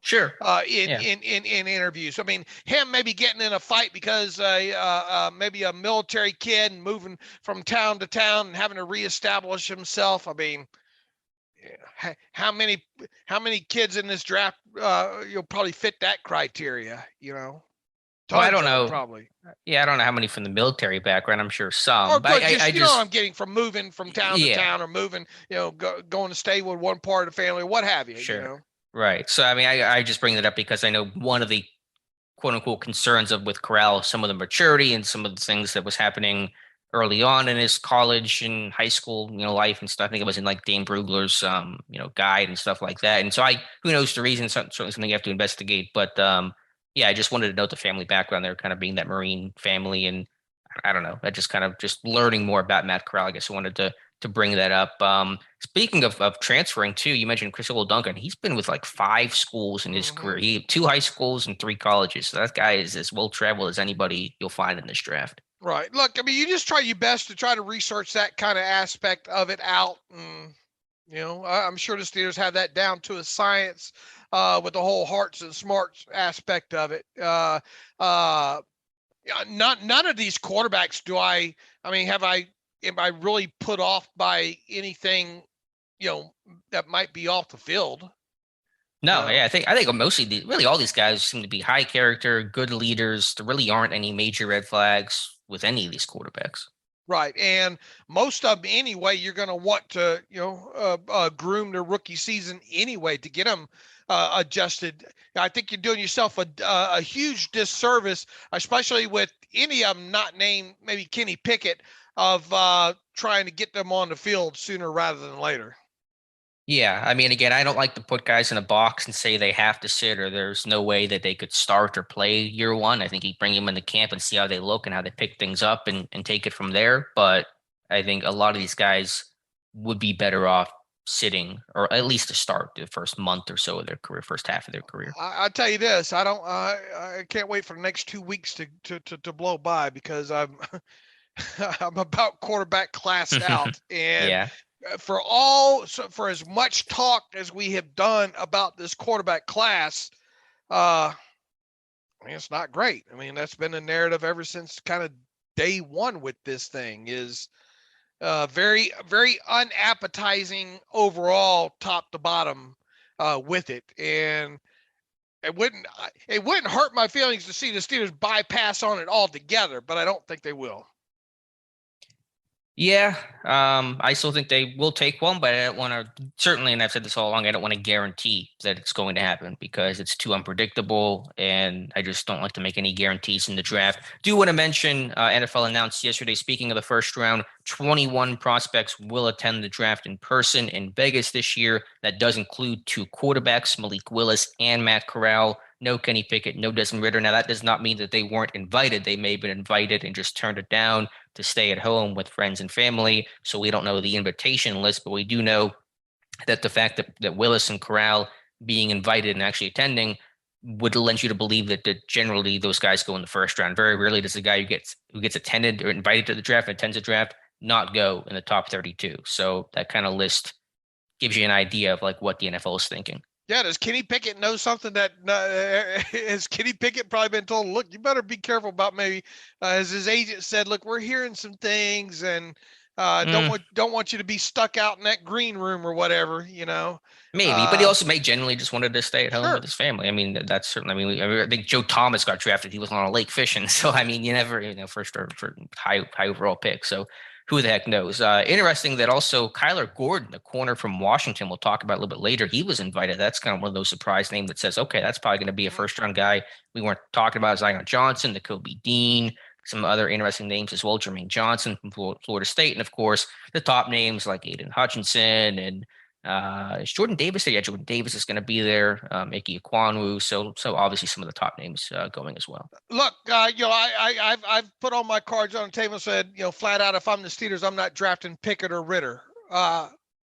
Sure. In interviews. I mean, him maybe getting in a fight because maybe a military kid and moving from town to town and having to reestablish himself. I mean, how many kids in this draft you'll probably fit that criteria, Well, I don't Tons of know. probably. Yeah, I don't know how many from the military background. I'm sure Or some, but good, I you know just what I'm getting from moving from town to yeah, town, or moving, going to stay with one part of the family, what have you, sure. Right. So I mean, I just bring that up because I know one of the quote unquote concerns of with Corral, some of the maturity and some of the things that was happening early on in his college and high school, life and stuff. I think it was in like Dane Brugler's, guide and stuff like that. And so who knows the reason? Certainly something you have to investigate. But yeah, I just wanted to note the family background there, kind of being that Marine family, and I don't know, that just kind of just learning more about Matt Corral. I guess I wanted to bring that up. Speaking of transferring too, you mentioned Duncan. He's been with like 5 schools in his career. He 2 high schools and 3 colleges. So that guy is as well traveled as anybody you'll find in this draft. Right. Look, I mean, you just try your best to try to research that kind of aspect of it out. And, I'm sure the Steelers have that down to a science with the whole hearts and smarts aspect of it. None of these quarterbacks am I really put off by anything, that might be off the field? No, yeah, I think mostly really all these guys seem to be high character, good leaders. There really aren't any major red flags with any of these quarterbacks. Right. And most of them anyway, you're going to want to, groom their rookie season anyway to get them adjusted. I think you're doing yourself a huge disservice, especially with any of them not named maybe Kenny Pickett, of trying to get them on the field sooner rather than later. Yeah, I mean, again, I don't like to put guys in a box and say they have to sit or there's no way that they could start or play year one. I think you bring them into camp and see how they look and how they pick things up and take it from there. But I think a lot of these guys would be better off sitting, or at least to start the first month or so of their career, first half of their career. I'll tell you this, I can't wait for the next 2 weeks to blow by, because I'm I'm about quarterback classed out. And yeah. For as much talk as we have done about this quarterback class, I mean, it's not great. I mean, that's been the narrative ever since kind of day one with this thing, is very, very unappetizing overall, top to bottom, with it. And it wouldn't hurt my feelings to see the Steelers bypass on it altogether, but I don't think they will. Yeah, I still think they will take one, but I don't want to, certainly, and I've said this all along, I don't want to guarantee that it's going to happen because it's too unpredictable, and I just don't like to make any guarantees in the draft. Do want to mention NFL announced yesterday, speaking of the first round, 21 prospects will attend the draft in person in Vegas this year. That does include 2 quarterbacks, Malik Willis and Matt Corral. No Kenny Pickett, no Desmond Ritter. Now, that does not mean that they weren't invited. They may have been invited and just turned it down to stay at home with friends and family. So we don't know the invitation list, but we do know that the fact that Willis and Corral being invited and actually attending would lend you to believe that generally those guys go in the first round. Very rarely does the guy who gets attended or invited to the draft, attends the draft, not go in the top 32. So that kind of list gives you an idea of like what the NFL is thinking. Yeah, does Kenny Pickett know something that has Kenny Pickett probably been told, look, you better be careful about maybe, as his agent said, look, we're hearing some things, and don't want you to be stuck out in that green room or whatever, Maybe, but he also may generally just wanted to stay at home sure. with his family. I mean, that's certainly, I think Joe Thomas got drafted. He was on a lake fishing. So, I mean, you never, first for high overall pick. So who the heck knows? Interesting that also Kyler Gordon, the corner from Washington, we'll talk about a little bit later. He was invited. That's kind of one of those surprise names that says, okay, that's probably going to be a first round guy. We weren't talking about Zion Johnson, Nakobe Dean, some other interesting names as well. Jermaine Johnson from Florida State. And of course, the top names like Aiden Hutchinson and is Jordan Davis there? Yeah, Jordan Davis is going to be there. Ike Ekwonu. So obviously some of the top names going as well. Look, I've put all my cards on the table and said, flat out, if I'm the Steelers, I'm not drafting Pickett or Ritter.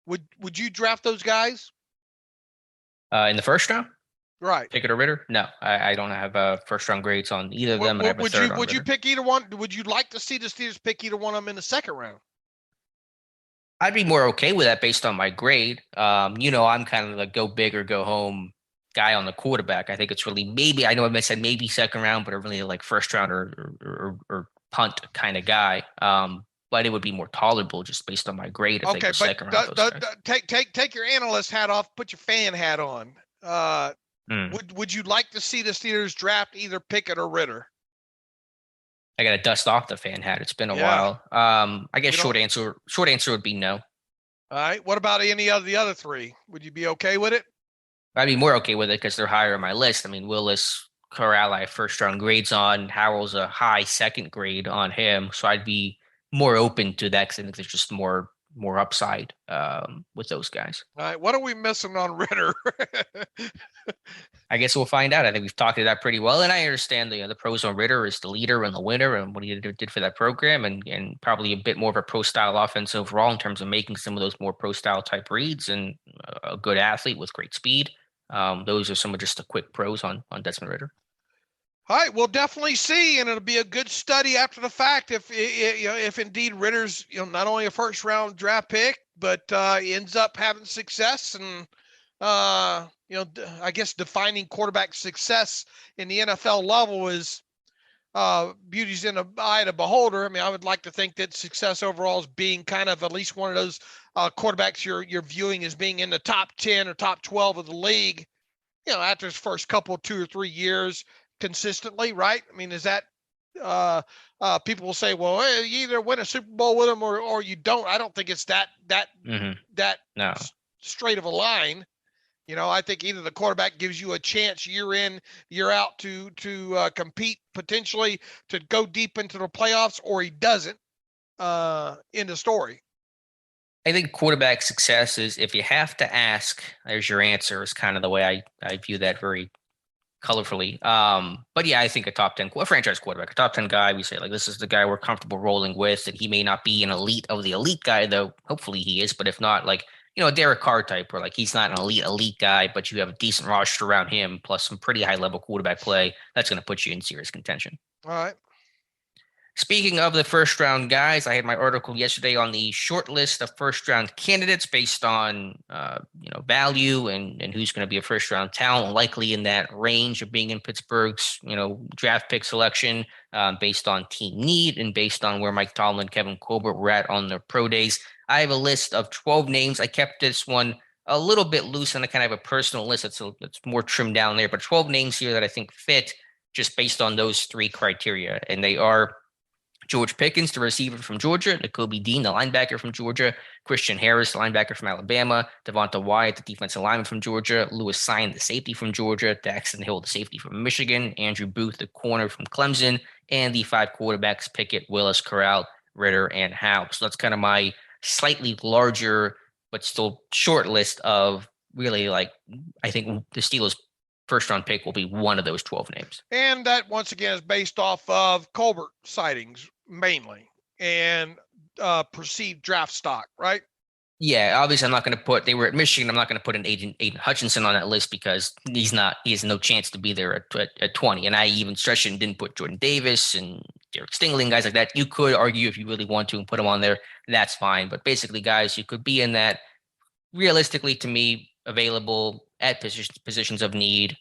Would you draft those guys? In the first round? Right. Pickett or Ritter? No, I don't have first round grades on either of them. Would you pick either one? Would you like to see the Steelers pick either one of them in the second round? I'd be more okay with that based on my grade. I'm kind of the go big or go home guy on the quarterback. I think it's really maybe, I know I said maybe second round, but a really like first round or punt kind of guy. But but it would be more tolerable just based on my grade if they go second round. Take your analyst hat off, put your fan hat on. Would you like to see the Steelers draft either Pickett or Ritter? I got to dust off the fan hat. It's been a while. I guess short answer would be no. All right. What about any of the other three? Would you be okay with it? I'd be more okay with it because they're higher on my list. I mean, Willis, Corral, I have first round grades on. Howell's a high second grade on him. So I'd be more open to that because I think there's just more upside with those guys. All right. What are we missing on Ritter? I guess we'll find out. I think we've talked it out pretty well. And I understand the pros on Ritter is the leader and the winner and what he did for that program and probably a bit more of a pro style offense overall in terms of making some of those more pro style type reads and a good athlete with great speed. Those are some of just the quick pros on Desmond Ritter. All right, we'll definitely see, and it'll be a good study after the fact if indeed Ritter's not only a first round draft pick, but ends up having success and I guess defining quarterback success in the NFL level is beauty's in the eye of the beholder. I mean, I would like to think that success overall is being kind of at least one of those quarterbacks you're viewing as being in the top 10 or top 12 of the league. After his first couple 2 or 3 years. Consistently, right? I mean, is that people will say, well, hey, you either win a Super Bowl with him or you don't. I don't think it's that straight of a line. I think either the quarterback gives you a chance year in, year out to compete potentially to go deep into the playoffs, or he doesn't. In the story. I think quarterback success is if you have to ask, there's your answer is kind of the way I view that very colorfully. But yeah, I think a franchise quarterback, a top 10 guy, we say like, this is the guy we're comfortable rolling with, and he may not be an elite of the elite guy, though. Hopefully he is, but if not, like, a Derek Carr type where like, he's not an elite guy, but you have a decent roster around him, plus some pretty high level quarterback play. That's going to put you in serious contention. All right. Speaking of the first round guys, I had my article yesterday on the short list of first round candidates based on value and who's going to be a first round talent, likely in that range of being in Pittsburgh's draft pick selection, based on team need and based on where Mike Tomlin, Kevin Colbert were at on their pro days. I have a list of 12 names. I kept this one a little bit loose and I kind of have a personal list that's more trimmed down there, but 12 names here that I think fit just based on those three criteria, and they are George Pickens, the receiver from Georgia, Nakobe Dean, the linebacker from Georgia, Christian Harris, the linebacker from Alabama, Devonta Wyatt, the defensive lineman from Georgia, Lewis Cine, the safety from Georgia, Daxton Hill, the safety from Michigan, Andrew Booth, the corner from Clemson, and the 5 quarterbacks, Pickett, Willis, Corral, Ritter, and Howe. So that's kind of my slightly larger but still short list of really, like, I think the Steelers' first-round pick will be one of those 12 names. And that, once again, is based off of Colbert sightings, mainly, and perceived draft stock, right? Yeah, obviously I'm not going to put, they were at Michigan, I'm not going to put an Aiden Hutchinson on that list because he has no chance to be there at 20. And I even stretched and didn't put Jordan Davis and Derek Stingley and guys like that. You could argue if you really want to and put them on there, that's fine. But basically, guys, you could be in that, realistically to me, available at positions of need,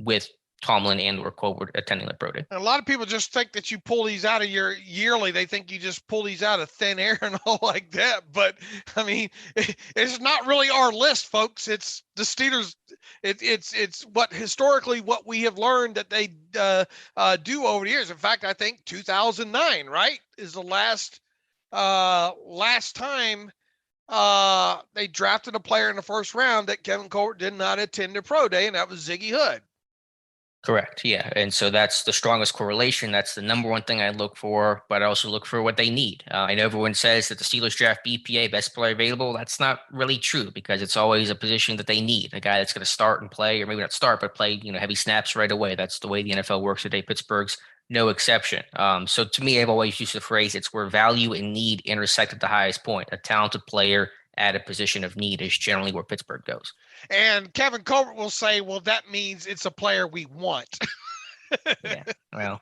with Tomlin and or Colbert attending the pro day. A lot of people just think that you pull these out of your yearly. They think you just pull these out of thin air and all like that. But I mean, it's not really our list, folks. It's the Steelers. It's what historically what we have learned that they do over the years. In fact, I think 2009, right, is the last time they drafted a player in the first round that Kevin Colbert did not attend the pro day, and that was Ziggy Hood. Correct. Yeah. And so that's the strongest correlation. That's the number one thing I look for, but I also look for what they need. I know everyone says that the Steelers draft BPA, best player available. That's not really true because it's always a position that they need, a guy that's going to start and play, or maybe not start, but play, heavy snaps right away. That's the way the NFL works today. Pittsburgh's no exception. So to me, I've always used the phrase, it's where value and need intersect at the highest point. A talented player at a position of need is generally where Pittsburgh goes. And Kevin Colbert will say, well, that means it's a player we want. Yeah, well.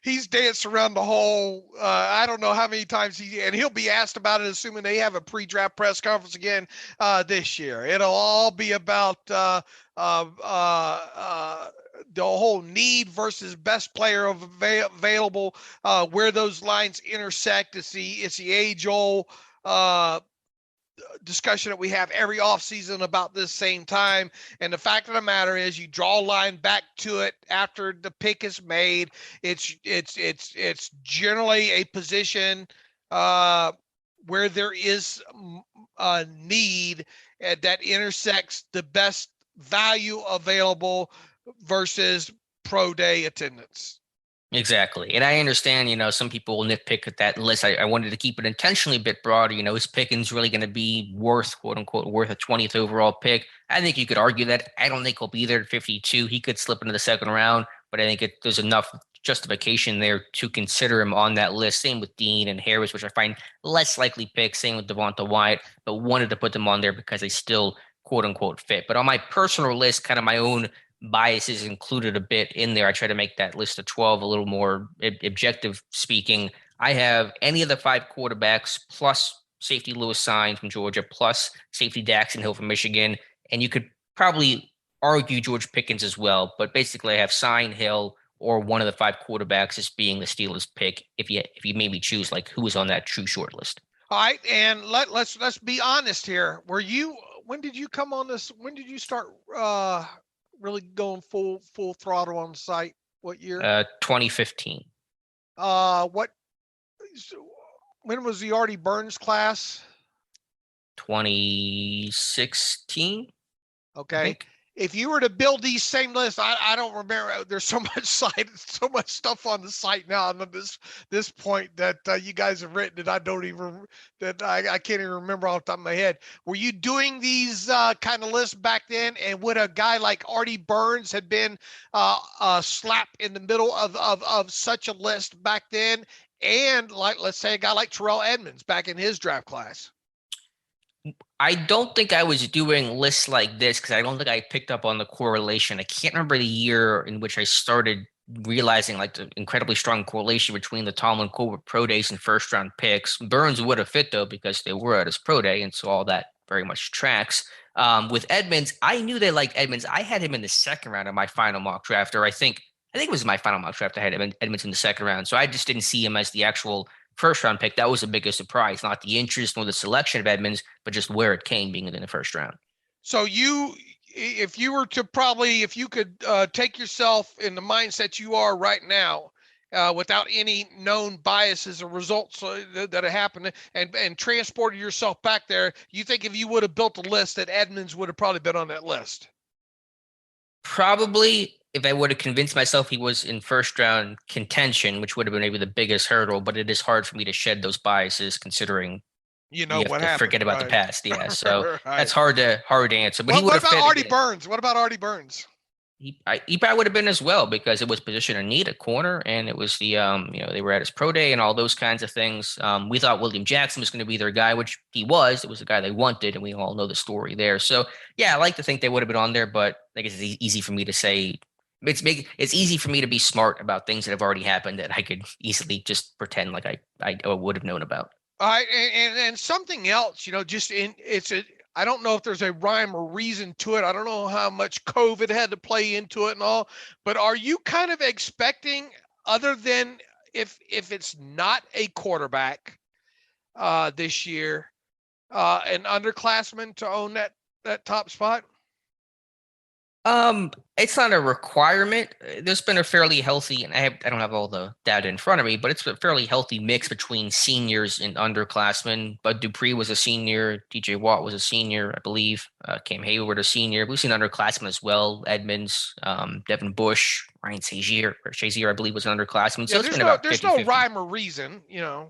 He's danced around the whole, I don't know how many times he'll be asked about it, assuming they have a pre-draft press conference again the whole need versus best player available, where those lines intersect. It's the age-old discussion that we have every offseason about this same time. And the fact of the matter is, you draw a line back to it after the pick is made. It's generally a position where there is a need that intersects the best value available versus pro day attendance. Exactly. And I understand, some people will nitpick at that list. I wanted to keep it intentionally a bit broader. Is Pickens really going to be worth, quote unquote, worth a 20th overall pick? I think you could argue that. I don't think he'll be there at 52. He could slip into the second round, but I think there's enough justification there to consider him on that list. Same with Dean and Harris, which I find less likely picks. Same with Devonta Wyatt, but wanted to put them on there because they still, quote unquote, fit. But on my personal list, kind of my own biases included a bit in there. I try to make that list of 12 a little more objective speaking. I have any of the 5 quarterbacks plus safety Lewis Sines from Georgia plus safety Daxton Hill from Michigan. And you could probably argue George Pickens as well. But basically I have Sine, Hill, or one of the 5 quarterbacks as being the Steelers pick. If you maybe choose like who is on that true short list. All right. And let's be honest here. When did you come on this? When did you start really going full throttle on the site? What year? 2015. When was the Artie Burns class? 2016. Okay. If you were to build these same lists, I don't remember. There's so much stuff on the site now on this point that you guys have written that I can't even remember off the top of my head. Were you doing these kind of lists back then? And would a guy like Artie Burns had been slap in the middle of such a list back then? And let's say a guy like Terrell Edmonds back in his draft class. I don't think I was doing lists like this because I don't think I picked up on the correlation. I can't remember the year in which I started realizing like the incredibly strong correlation between the Tomlin Colbert pro days and first round picks. Burns would have fit though because they were at his pro day, and so all that very much tracks. With Edmonds, I knew they liked Edmonds. I had him in the second round of my final mock draft, or I think it was my final mock draft. I had Edmonds in the second round, so I just didn't see him as the actual first round pick. That was the biggest surprise, not the interest nor the selection of Edmonds, but just where it came being in the first round. So if you could take yourself in the mindset you are right now, without any known biases or results that have happened, and transported yourself back there, you think if you would have built a list that Edmonds would have probably been on that list? Probably. If I would have convinced myself he was in first round contention, which would have been maybe the biggest hurdle, but it is hard for me to shed those biases considering what happened. Forget about the past. Yeah. So right. That's hard to answer. But what about Artie Burns? What about Artie Burns? He probably would have been as well because it was position of need, a corner, and it was the they were at his pro day and all those kinds of things. We thought William Jackson was going to be their guy, which he was. It was the guy they wanted, and we all know the story there. So yeah, I like to think they would have been on there, but I guess it's easy for me to say. It's easy for me to be smart about things that have already happened that I could easily just pretend like I would have known about. All right, and something else, I don't know if there's a rhyme or reason to it. I don't know how much COVID had to play into it and all, but are you kind of expecting, other than if it's not a quarterback this year, an underclassman to own that top spot? It's not a requirement. There's been a fairly healthy, and I don't have all the data in front of me, but it's a fairly healthy mix between seniors and underclassmen. Bud Dupree was a senior, DJ Watt was a senior, I believe. Cam Hayward a senior. We've seen underclassmen as well. Edmonds, Devin Bush, Ryan Shazier, I believe, was an underclassman. So there's no rhyme or reason, Yeah,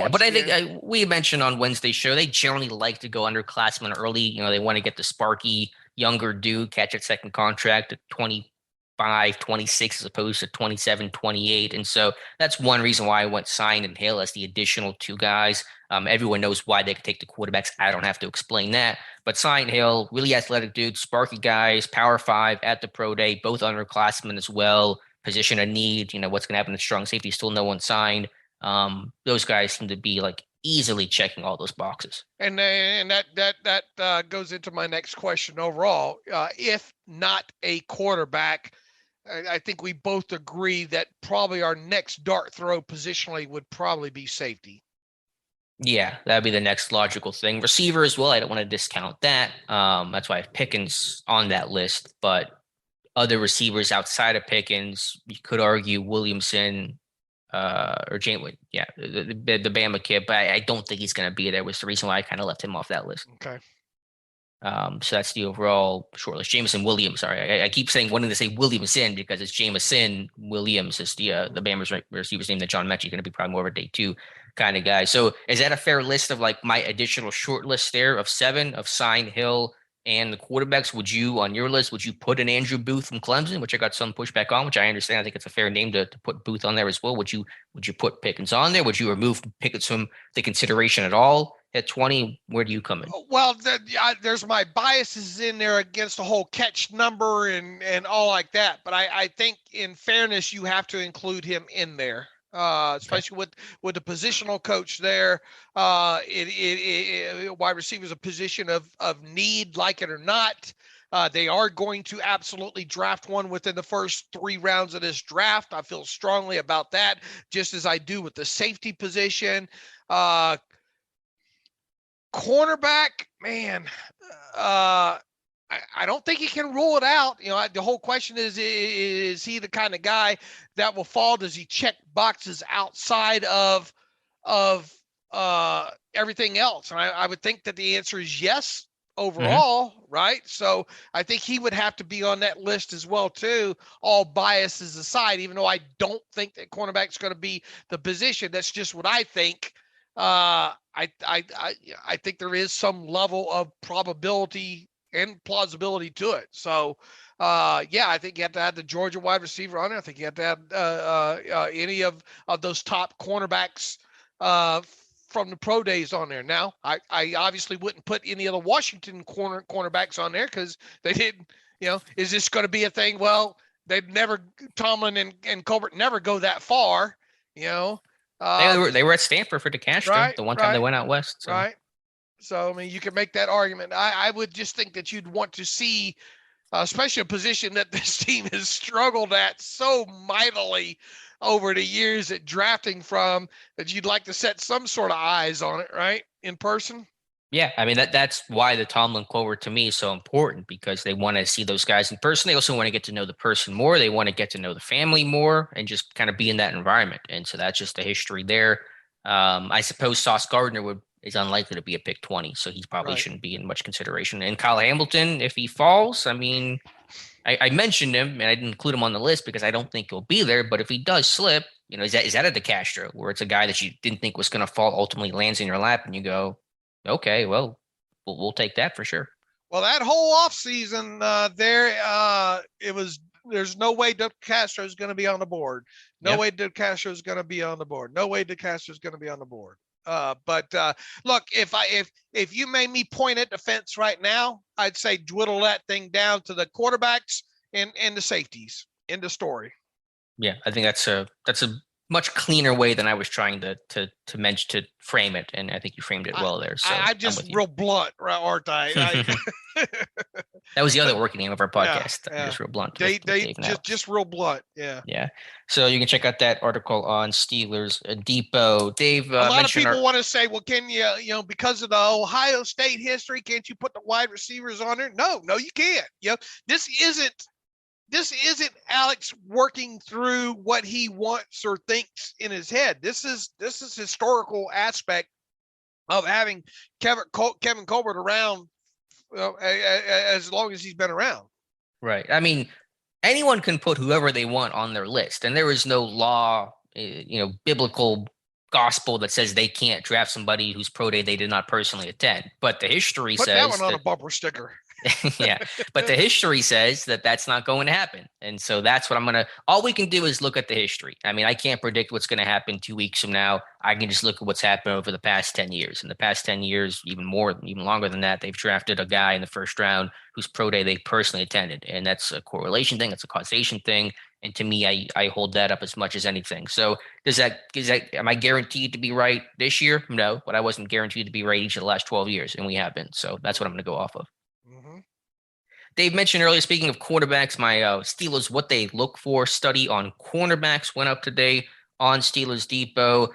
but I think we mentioned on Wednesday's show, they generally like to go underclassmen early. They want to get the sparky younger dude catch its second contract at 25, 26 as opposed to 27, 28. And so that's one reason why I went Sine and Hill as the additional 2 guys. Everyone knows why they could take the quarterbacks. I don't have to explain that. But Sine, Hill, really athletic dudes, sparky guys, Power 5 at the pro day, both underclassmen as well. Position of need, what's going to happen to strong safety, still no one signed. Those guys seem to be like easily checking all those boxes. And that goes into my next question overall. If not a quarterback, I think we both agree that probably our next dart throw positionally would probably be safety. Yeah, that'd be the next logical thing. Receiver as well. I don't want to discount that. That's why I have Pickens on that list. But other receivers outside of Pickens, you could argue Williamson or James. Yeah, the Bama kid. But I don't think he's going to be there. Was the reason why I kind of left him off that list. Okay. So that's the overall shortlist. Jameson Williams. Sorry, I keep saying wanting to say Williamson because it's Jameson Williams is the Bama's receiver's name that John mentioned. Going to be probably more of a day two kind of guy. So is that a fair list of like my additional short list there of 7 of Sign, Hill, and the quarterbacks? Would you on your list? Would you put an Andrew Booth from Clemson, which I got some pushback on, which I understand. I think it's a fair name to put Booth on there as well. Would you put Pickens on there? Would you remove Pickens from the consideration at all? At 20, where do you come in? Well, there's my biases in there against the whole catch number and all like that. But I think in fairness, you have to include him in there, especially with the positional coach there. Wide receiver is a position of need, like it or not. They are going to absolutely draft one within the first 3 rounds of this draft. I feel strongly about that, just as I do with the safety position. Cornerback, man, I don't think he can rule it out. You know, the whole question is he the kind of guy that will fall? Does he check boxes outside of everything else? And I would think that the answer is yes overall, right? So I think he would have to be on that list as well too, all biases aside, even though I don't think that cornerback is going to be the position. That's just what I think. I think there is some level of probability and plausibility to it. So, yeah, I think you have to add the Georgia wide receiver on there. I think you have to add any of those top cornerbacks from the pro days on there. Now, I obviously wouldn't put any of the Washington cornerbacks on there because they didn't. You know, is this going to be a thing? Well, Tomlin and Colbert never go that far. You know. They were at Stanford for DeCastro right, the one time they went out west. So. Right. So, I mean, you can make that argument. I would just think that you'd want to see, especially a position that this team has struggled at so mightily over the years at drafting from, that you'd like to set some sort of eyes on it, right, in person. Yeah, I mean, that's why the Tomlin Colbert to me is so important, because they want to see those guys in person. They also want to get to know the person more. They want to get to know the family more and just kind of be in that environment. And so that's just the history there. I suppose Sauce Gardner is unlikely to be a pick 20, so he probably shouldn't be in much consideration. And Kyle Hamilton, if he falls, I mean, I mentioned him and I didn't include him on the list because I don't think he'll be there. But if he does slip, you know, is that a DeCastro where it's a guy that you didn't think was going to fall, ultimately lands in your lap and you go, okay, well, we'll take that for sure. Well, that whole offseason there's no way DeCastro is going to be on the board. No way DeCastro is going to be on the board. No way DeCastro is going to be on the board. But look, if you made me point at the fence right now, I'd say dwindle that thing down to the quarterbacks and the safeties in the story. Yeah, I think that's a much cleaner way than I was trying to mention, to frame it, and I think you framed it well there. So I'm just real blunt, aren't I? That was the other working name of our podcast. Yeah. Just real blunt. Just real blunt. Yeah. Yeah. So you can check out that article on Steelers Depot. Dave, a lot of people want to say, well, can you, because of the Ohio State history, can't you put the wide receivers on there? No, you can't. This isn't Alex working through what he wants or thinks in his head. This is historical aspect of having Kevin Colbert around as long as he's been around. Right. I mean, anyone can put whoever they want on their list, and there is no law, biblical gospel that says they can't draft somebody whose pro day they did not personally attend. But the history says that one on a bumper sticker. Yeah, but the history says that that's not going to happen. And so that's what all we can do is look at the history. I mean, I can't predict what's going to happen 2 weeks from now. I can just look at what's happened over the past 10 years. In the past 10 years, even longer than that, they've drafted a guy in the first round whose pro day they personally attended. And that's a correlation thing. It's a causation thing. And to me, I hold that up as much as anything. So am I guaranteed to be right this year? No, but I wasn't guaranteed to be right each of the last 12 years. And we have been. So that's what I'm going to go off of. Dave mentioned earlier, speaking of quarterbacks, my Steelers, what they look for study on cornerbacks went up today on Steelers Depot,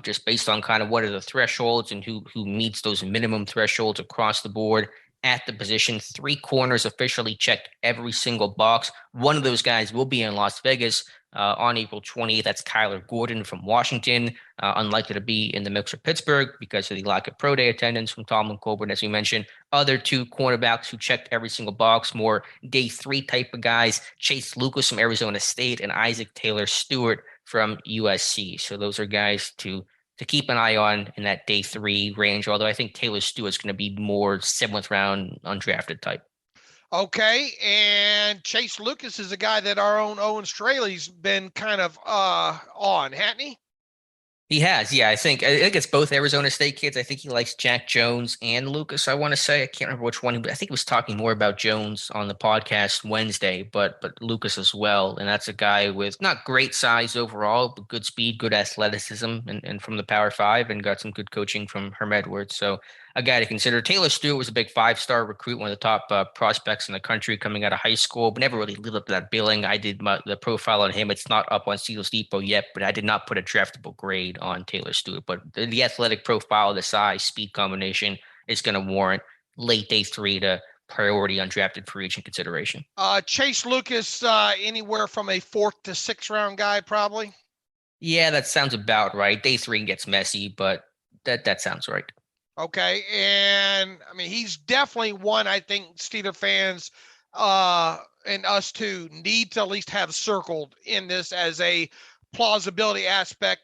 just based on kind of what are the thresholds and who meets those minimum thresholds across the board at the position. 3 corners officially checked every single box. One of those guys will be in Las Vegas on April 28th. That's Kyler Gordon from Washington, unlikely to be in the mix for Pittsburgh because of the lack of pro day attendance from Tomlin Colburn, as we mentioned. Other 2 cornerbacks who checked every single box, more day 3 type of guys, Chase Lucas from Arizona State and Isaac Taylor Stewart from USC. So those are guys to keep an eye on in that day 3 range, although I think Taylor Stewart's going to be more 7th round undrafted type. Okay, and Chase Lucas is a guy that our own Owen Straley's been kind of on, hasn't he? He has, yeah. I think it's both Arizona State kids. I think he likes Jack Jones and Lucas. I want to say I can't remember which one. I think he was talking more about Jones on the podcast Wednesday, but Lucas as well. And that's a guy with not great size overall, but good speed, good athleticism, and from the Power 5, and got some good coaching from Herm Edwards. So a guy to consider. Taylor Stewart was a big 5-star recruit, one of the top prospects in the country coming out of high school, but never really lived up to that billing. I did the profile on him. It's not up on Steelers Depot yet, but I did not put a draftable grade on Taylor Stewart. But the athletic profile, the size, speed combination is going to warrant late day 3 to priority undrafted free agent consideration. Chase Lucas, anywhere from a 4th to 6th round guy, probably. Yeah, that sounds about right. Day 3 gets messy, but that sounds right. Okay, and I mean, he's definitely one I think Steeler fans and us too need to at least have circled in this as a plausibility aspect,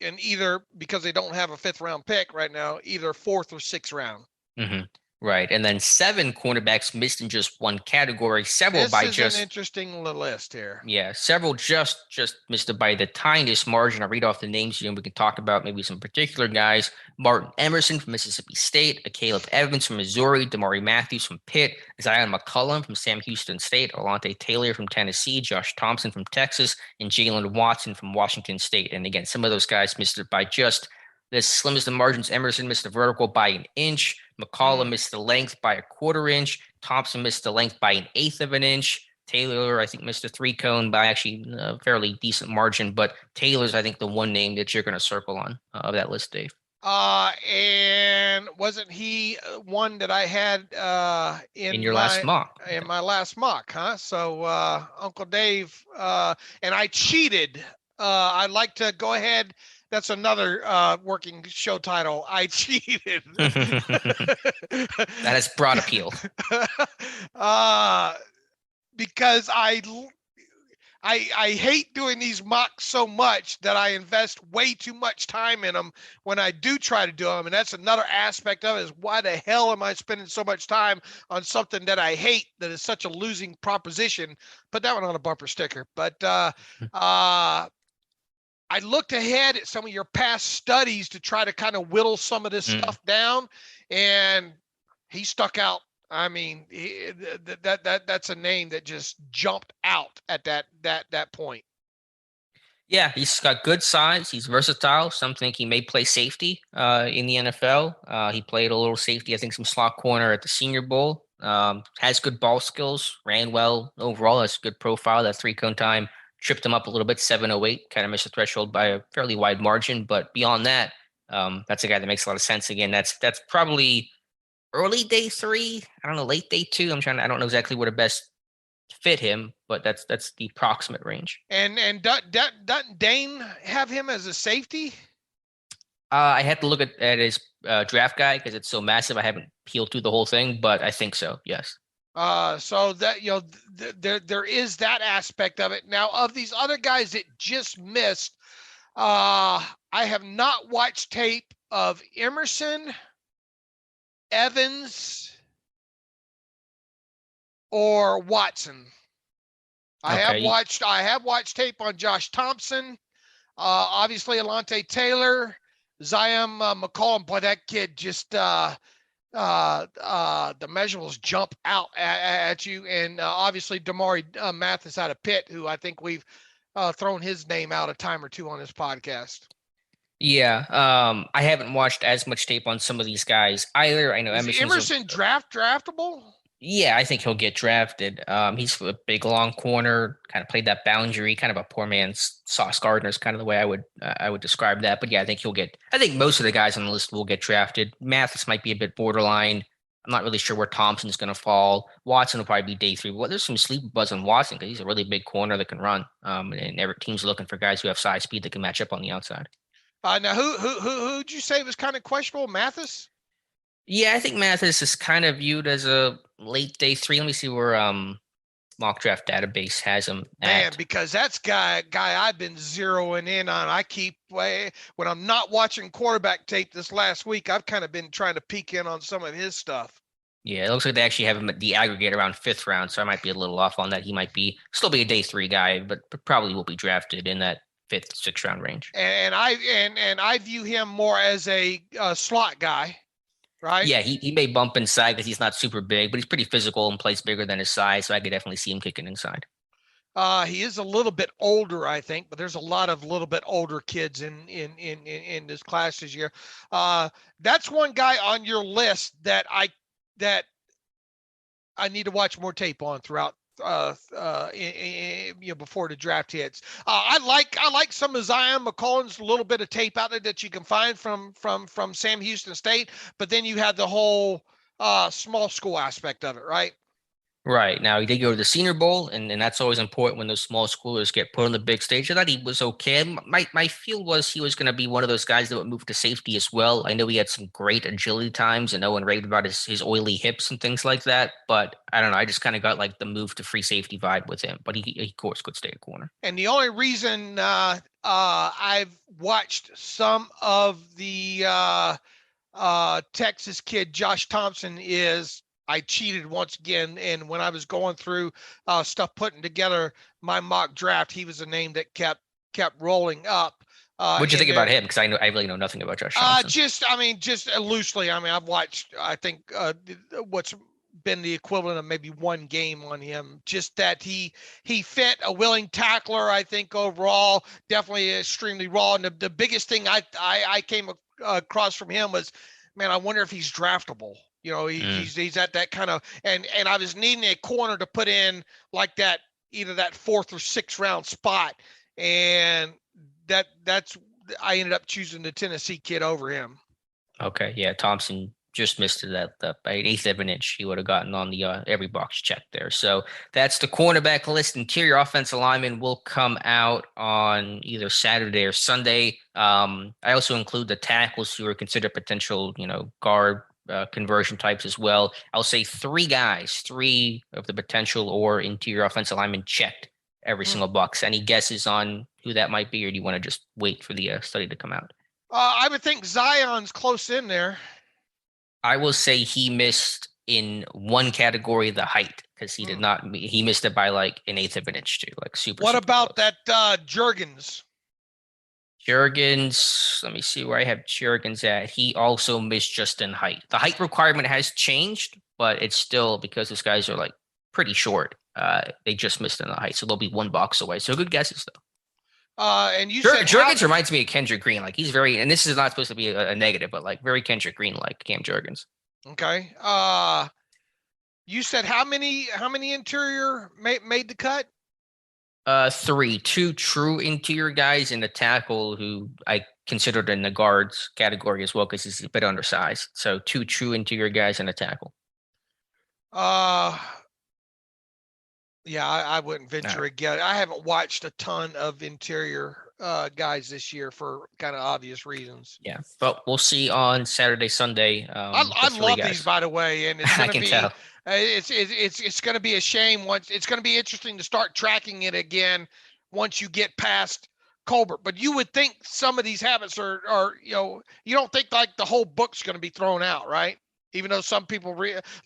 and either because they don't have a 5th round pick right now, either 4th or 6th round. Mm-hmm. Right. And then 7 cornerbacks missed in just one category. Several by just... This is an interesting list here. Yeah, several just missed it by the tiniest margin. I'll read off the names here and we can talk about maybe some particular guys. Martin Emerson from Mississippi State, Caleb Evans from Missouri, Damari Matthews from Pitt, Zion McCullum from Sam Houston State, Alante Taylor from Tennessee, Josh Thompson from Texas, and Jalen Watson from Washington State. And again, some of those guys missed it by just the slim as the margins. Emerson missed the vertical by an inch. McCollum missed the length by a 1/4 inch. Thompson missed the length by an 1/8 of an inch. Taylor, I think, missed a 3-cone by actually a fairly decent margin. But Taylor's, I think, the one name that you're going to circle on of that list, Dave. And wasn't he one that I had in your last mock? In my last mock, huh? So Uncle Dave, and I cheated. I'd like to go ahead. That's another working show title. I cheated. That has broad appeal. Because I hate doing these mocks so much that I invest way too much time in them when I do try to do them. And that's another aspect of it, is why the hell am I spending so much time on something that I hate, that is such a losing proposition? Put that one on a bumper sticker. But I looked ahead at some of your past studies to try to kind of whittle some of this stuff down, and he stuck out. I mean, that's a name that just jumped out at that point. Yeah, he's got good size. He's versatile. Some think he may play safety in the NFL. He played a little safety, I think some slot corner at the Senior Bowl. Has good ball skills, ran well overall, has a good profile. That 3-cone time tripped him up a little bit, 7:08, kind of missed the threshold by a fairly wide margin. But beyond that, that's a guy that makes a lot of sense. Again, that's probably early day 3. I don't know, late day 2. I don't know exactly where to best fit him, but that's the approximate range. And doesn't Dane have him as a safety? I had to look at his draft guide because it's so massive. I haven't peeled through the whole thing, but I think so. Yes. So that, there is that aspect of it. Now, of these other guys that just missed, I have not watched tape of Emerson, Evans, or Watson. I have watched tape on Josh Thompson, obviously Alante Taylor, Zion McCollum. Boy, that kid just the measurables jump out at you, and obviously Damari Mathis out of Pitt, who I think we've thrown his name out a time or two on this podcast. Yeah, I haven't watched as much tape on some of these guys either. I know Emerson draftable. Yeah, I think he'll get drafted. He's a big, long corner, kind of played that boundary, kind of a poor man's Sauce Gardner is kind of the way I would describe that. But yeah, I think he'll get. I think most of the guys on the list will get drafted. Mathis might be a bit borderline. I'm not really sure where Thompson's going to fall. Watson will probably be day 3. Well, there's some sleeper buzz on Watson because he's a really big corner that can run. And every team's looking for guys who have size, speed that can match up on the outside. Now, who'd you say was kind of questionable? Mathis? Yeah, I think Mathis is kind of viewed as a late day 3. Let me see where mock draft database has him Man, at. because that's guy I've been zeroing in on. I keep when I'm not watching quarterback tape this last week, I've kind of been trying to peek in on some of his stuff. Yeah, it looks like they actually have him at the aggregate around 5th round, so I might be a little off on that. He might still be a day 3 guy, but probably will be drafted in that 5th, 6th round range. And I view him more as a slot guy. Right? Yeah, he may bump inside because he's not super big, but he's pretty physical and plays bigger than his size. So I could definitely see him kicking inside. He is a little bit older, I think, but there's a lot of little bit older kids in this class this year. That's one guy on your list that I need to watch more tape on throughout before the draft hits. I like some of Zion McCollum's little bit of tape out there that you can find from Sam Houston State, but then you have the whole small school aspect of it, right? Right. Now, he did go to the Senior Bowl, and that's always important when those small schoolers get put on the big stage. I thought he was okay. My feel was he was going to be one of those guys that would move to safety as well. I know he had some great agility times, and no one raved about his oily hips and things like that. But I don't know. I just kind of got like the move to free safety vibe with him. But he of course, could stay a corner. And the only reason I've watched some of the Texas kid, Josh Thompson, is I cheated once again. And when I was going through stuff, putting together my mock draft, he was a name that kept rolling up. What'd you think about him? Because I really know nothing about Josh Thompson. Just loosely. I mean, I've watched, I think what's been the equivalent of maybe one game on him. Just that he fit a willing tackler. I think overall, definitely extremely raw. And the biggest thing I came across from him was, man, I wonder if he's draftable. You know, he's at that kind of, and I was needing a corner to put in like that, either that 4th or 6th round spot. And that's, I ended up choosing the Tennessee kid over him. Okay. Yeah. Thompson just missed it by an 1/8 of an inch. He would have gotten on the every box check there. So that's the cornerback list. Interior offensive lineman will come out on either Saturday or Sunday. I also include the tackles who are considered potential, guard conversion types as well. I'll say 3 guys, 3 of the potential or interior offensive linemen checked every single box. Any guesses on who that might be, or do you want to just wait for the study to come out? I would think Zion's close in there. I will say he missed in one category, the height, because he did not. He missed it by like an 1/8 of an inch too, like super. What super about close. that Juergens? Juergens, let me see where I have Juergens at. He also missed just in height. The height requirement has changed, but it's still, because these guys are like pretty short. They just missed in the height, so they'll be 1 box away. So good guesses though. And you said Juergens reminds me of Kendrick Green. Like he's very, and this is not supposed to be a negative, but like very Kendrick Green like Cam Juergens. Okay. You said how many interior made the cut? 3, 2 true interior guys and a tackle who I considered in the guards category as well because he's a bit undersized. So 2 true interior guys and a tackle. Yeah, I wouldn't venture again. I haven't watched a ton of interior guys this year for kind of obvious reasons. Yeah, but we'll see on Saturday, Sunday. I love these, by the way, and it's going to be. Tell. It's going to be a shame once. It's going to be interesting to start tracking it again once you get past Colbert. But you would think some of these habits are you don't think like the whole book's going to be thrown out, right? Even though some people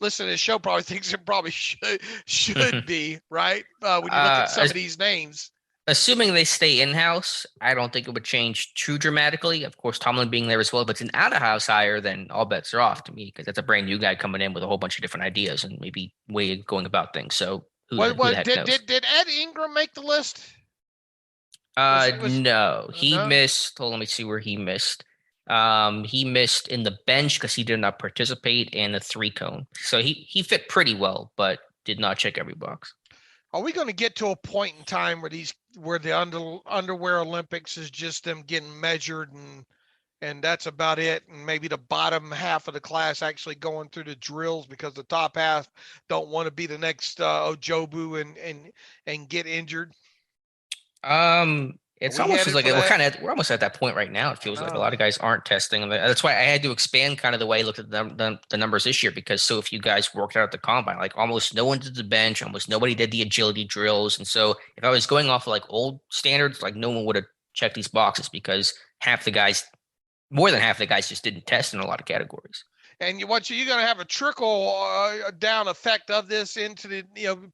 listen to this show probably thinks it probably should be, right? When you look at some of these names. Assuming they stay in-house, I don't think it would change too dramatically. Of course, Tomlin being there as well. If it's an out-of-house hire, then all bets are off to me because that's a brand new guy coming in with a whole bunch of different ideas and maybe way of going about things. So who the heck knows? Did Ed Ingram make the list? No. He missed. Well, let me see where he missed. He missed in the bench because he did not participate in the 3-cone. So he fit pretty well, but did not check every box. Are we going to get to a point in time where the underwear Olympics is just them getting measured and that's about it, and maybe the bottom half of the class actually going through the drills because the top half don't want to be the next Ojobu and get injured? It's almost like we're almost at that point right now. It feels like a lot of guys aren't testing. That's why I had to expand kind of the way I looked at the numbers this year, because so few guys worked out at the combine. Like almost no one did the bench, almost nobody did the agility drills. And so if I was going off of like old standards, like no one would have checked these boxes because more than half the guys just didn't test in a lot of categories. And you're going to have a trickle down effect of this into the,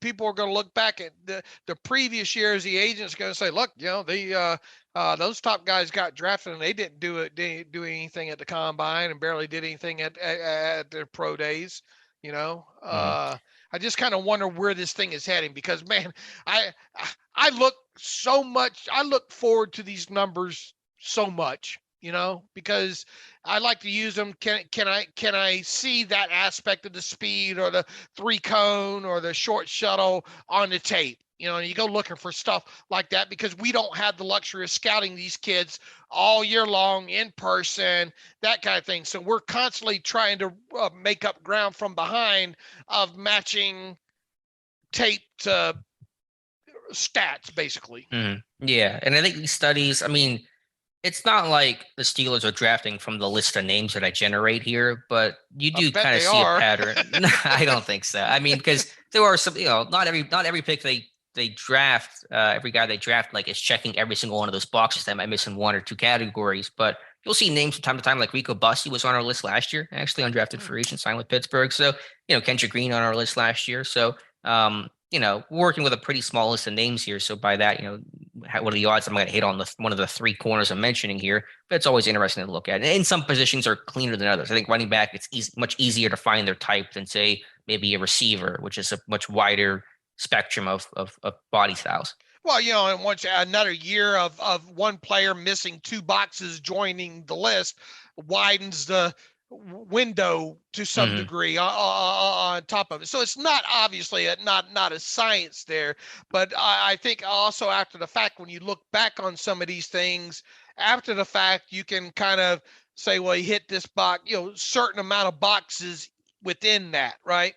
people are going to look back at the previous years. The agent's going to say, look, those top guys got drafted and they didn't do anything at the combine and barely did anything at their pro days. I just kind of wonder where this thing is heading, because man, I look forward to these numbers so much. Because I like to use them. Can I see that aspect of the speed or the 3-cone or the short shuttle on the tape? You go looking for stuff like that because we don't have the luxury of scouting these kids all year long in person, that kind of thing. So we're constantly trying to make up ground from behind of matching tape to stats, basically. Mm-hmm. Yeah, and I think these studies, it's not like the Steelers are drafting from the list of names that I generate here, but you do kind of see a pattern. No, I don't think so. Because there are some, not every pick they draft, every guy they draft, like is checking every single one of those boxes. They might miss in one or two categories, but you'll see names from time to time, like Rico Bussey was on our list last year, actually undrafted free agent, signed with Pittsburgh. So, Kendrick Green on our list last year. So, working with a pretty small list of names here. So by that, what are the odds I'm going to hit on one of the 3 corners I'm mentioning here? But it's always interesting to look at. And some positions are cleaner than others. I think running back, it's much easier to find their type than, say, maybe a receiver, which is a much wider spectrum of body styles. Well, and once another year of one player missing 2 boxes joining the list widens the window to some degree on top of it. So it's not obviously not a science there, but I think also after the fact, when you look back on some of these things after the fact, you can kind of say, well, he hit this box, certain amount of boxes within that, right?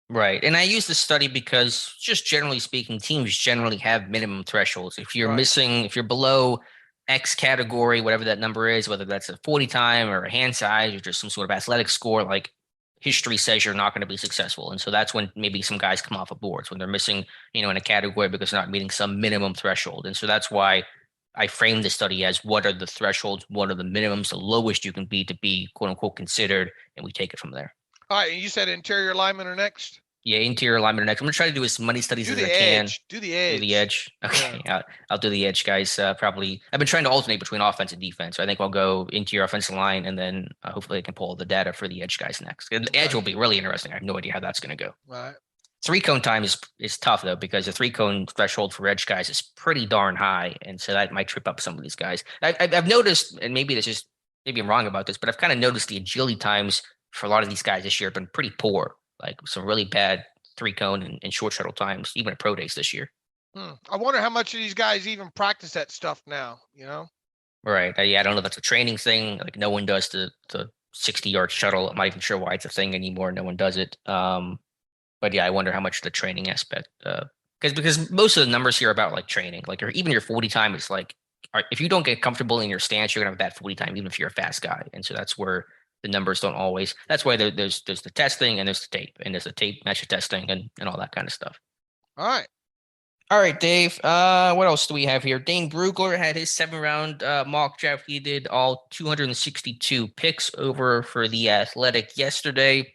Right. And I use this study because just generally speaking, teams generally have minimum thresholds. If you're missing, if you're below X category, whatever that number is, whether that's a 40 time or a hand size or just some sort of athletic score, like history says you're not going to be successful. And so that's when maybe some guys come off of boards, when they're missing, in a category because they're not meeting some minimum threshold. And so that's why I framed the study as what are the thresholds, what are the minimums, the lowest you can be to be quote unquote considered, and we take it from there. All right. And you said interior linemen are next? Yeah, interior lineman next. I'm going to try to do as many studies as I can. Do the edge. Do the edge. Okay, yeah. I'll do the edge, guys. Probably. I've been trying to alternate between offense and defense. So I think I'll go interior offensive line, and then hopefully I can pull the data for the edge guys next. The edge will be really interesting. I have no idea how that's going to go. Right. 3-cone time is tough, though, because the 3-cone threshold for edge guys is pretty darn high. And so that might trip up some of these guys. I've noticed, and maybe I'm wrong about this, but I've kind of noticed the agility times for a lot of these guys this year have been pretty poor. Like some really bad 3-cone and short shuttle times, even at pro days this year. I wonder how much of these guys even practice that stuff now, Right. I don't know if that's a training thing. Like no one does the 60-yard shuttle. I'm not even sure why it's a thing anymore. No one does it. But yeah, I wonder how much the training aspect, because most of the numbers here are about like training, like even your 40 time is like, if you don't get comfortable in your stance, you're gonna have a bad 40 time, even if you're a fast guy. And so that's where the numbers don't always. That's why there's the testing and there's the tape, and there's the tape match the testing and all that kind of stuff. All right, Dave. What else do we have here? Dane Brugler had his 7-round mock draft. He did all 262 picks over for the Athletic yesterday.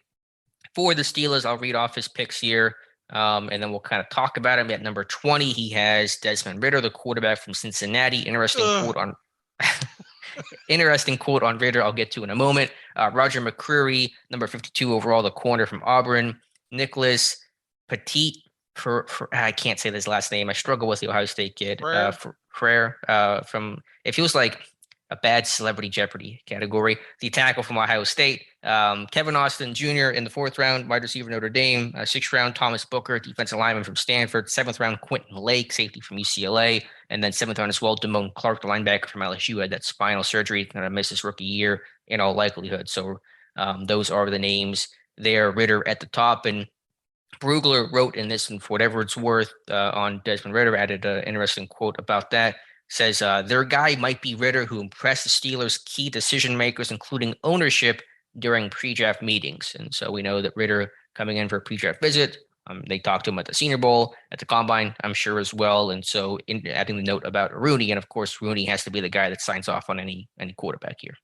For the Steelers, I'll read off his picks here, and then we'll kind of talk about him. At number 20, he has Desmond Ritter, the quarterback from Cincinnati. Interesting quote on Ritter I'll get to in a moment. Roger McCreary, number 52 overall, the corner from Auburn. Nicholas Petit, for I can't say his last name. I struggle with the Ohio State kid. Frere from, it feels like a bad celebrity Jeopardy category. The tackle from Ohio State, Kevin Austin Jr. in the 4th round, wide receiver Notre Dame. 6th round, Thomas Booker, defensive lineman from Stanford. 7th round, Quentin Lake, safety from UCLA. And then 7th round as well, Damon Clark, the linebacker from LSU, had that spinal surgery, going to miss his rookie year in all likelihood. So those are the names there. Ritter at the top. And Brugler wrote in this, and for whatever it's worth, on Desmond Ritter, added an interesting quote about that. Says their guy might be Ritter, who impressed the Steelers' key decision makers, including ownership, during pre-draft meetings. And so we know that Ritter coming in for a pre-draft visit. They talked to him at the Senior Bowl, at the Combine, I'm sure as well. And so adding the note about Rooney, and of course Rooney has to be the guy that signs off on any quarterback here.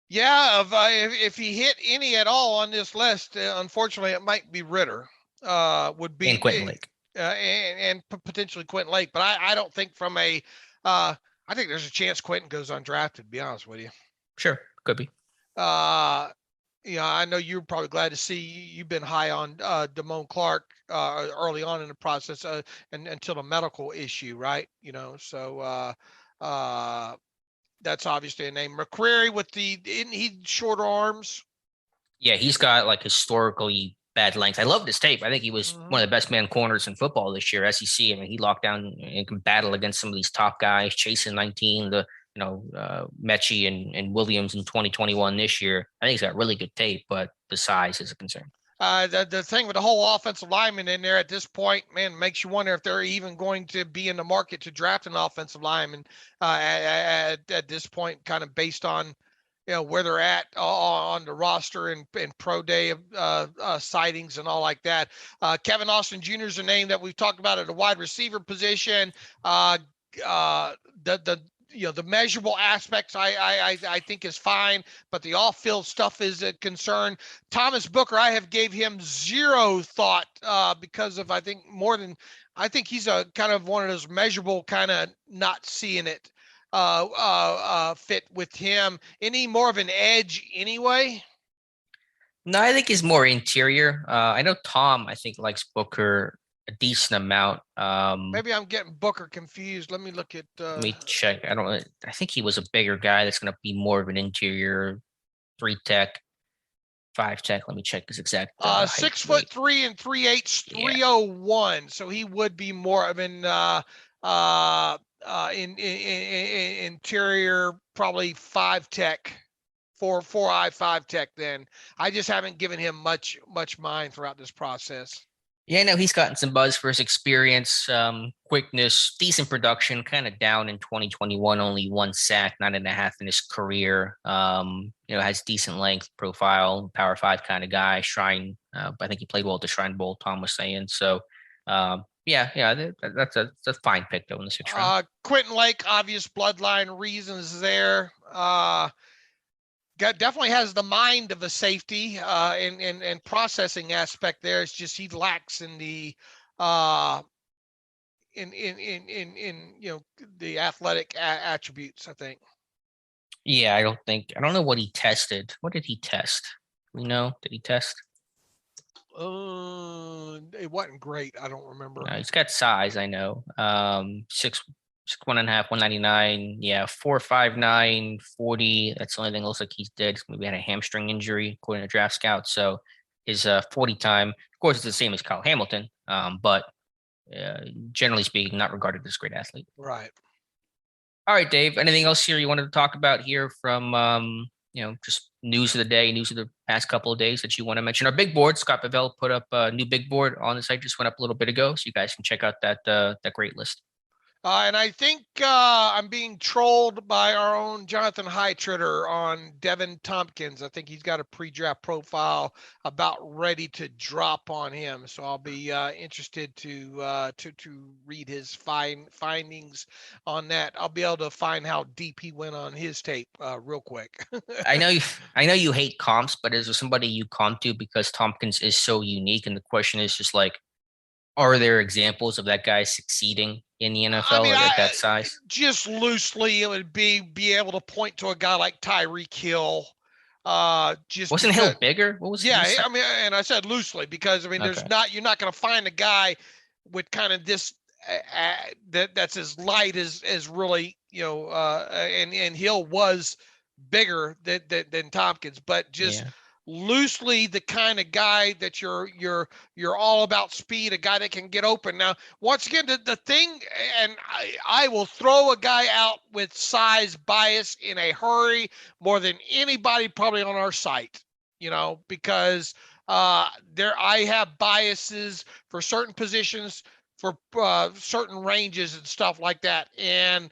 Yeah, if he hit any at all on this list, unfortunately, it might be Ritter. Would be and Quentin Lake, and potentially Quentin Lake. But I don't think from a I think there's a chance Quentin goes undrafted, to be honest with you. Sure, could be. I know you're probably glad to see you've been high on Damon Clark early on in the process and until the medical issue, right? So that's obviously a name. McCreary isn't he shorter arms? Yeah, he's got like historically bad length. I loved his tape. I think he was one of the best man corners in football this year, SEC. I mean, he locked down and can battle against some of these top guys, chasing 19, Mechie and Williams in 2021 this year. I think he's got really good tape, but the size is a concern. The thing with the whole offensive lineman in there at this point, man, makes you wonder if they're even going to be in the market to draft an offensive lineman at this point, kind of based on where they're at on the roster and pro day sightings and all like that. Kevin Austin Jr. is a name that we've talked about at the wide receiver position. The measurable aspects I think is fine, but the off-field stuff is a concern. Thomas Booker, I have gave him zero thought because of I think he's a kind of one of those measurable kind of not seeing it fit with him. Any more of an edge anyway? No, I think he's more interior. I know Tom, I think, likes Booker a decent amount. Maybe I'm getting Booker confused. Let me look at. Let me check. I think he was a bigger guy that's going to be more of an interior 3 tech, 5 tech. Let me check his exact. 6'3" and 3/8, 301. So he would be more of an in interior, probably 5 tech, 4-eye 5 tech. Then I just haven't given him much mind throughout this process. Yeah, no, he's gotten some buzz for his experience, quickness, decent production, kind of down in 2021, only 1 sack, 9.5 in his career. Has decent length profile, power 5 kind of guy, Shrine. I think he played well at the Shrine Bowl, Tom was saying. So, that's a fine pick though in the 6th round. Quentin Lake, obvious bloodline reasons there. Definitely has the mind of a safety and processing aspect there. It's just he lacks in the the athletic attributes, I think. Yeah, I don't know what he tested. What did he test? Did he test? It wasn't great. I don't remember. No, he's got size, I know. 6'1.5", 199. Yeah, 4'5'9", 40. That's the only thing it looks like he's dead. Maybe had a hamstring injury, according to Draft Scout. So his 40 time, of course, it's the same as Kyle Hamilton, but generally speaking, not regarded as a great athlete. Right. All right, Dave. Anything else here you wanted to talk about here from just news of the day, news of the past couple of days that you want to mention? Our big board, Scott Bevell put up a new big board on the site, just went up a little bit ago, so you guys can check out that great list. And I think I'm being trolled by our own Jonathan Heitritter on Devin Tompkins. I think he's got a pre-draft profile about ready to drop on him. So I'll be interested to read his findings on that. I'll be able to find how deep he went on his tape real quick. I know you hate comps, but is there somebody you comp to because Tompkins is so unique? And the question is just like, are there examples of that guy succeeding in the NFL at that size? Just loosely, it would be able to point to a guy like Tyreek Hill. Wasn't Hill bigger? What was? Yeah, and I said loosely because you're not going to find a guy with kind of this that's as light as really, and Hill was bigger than Tompkins, but just loosely the kind of guy that you're all about speed, a guy that can get open. Now, once again, the thing, and I will throw a guy out with size bias in a hurry more than anybody probably on our site, because I have biases for certain positions, for certain ranges and stuff like that. And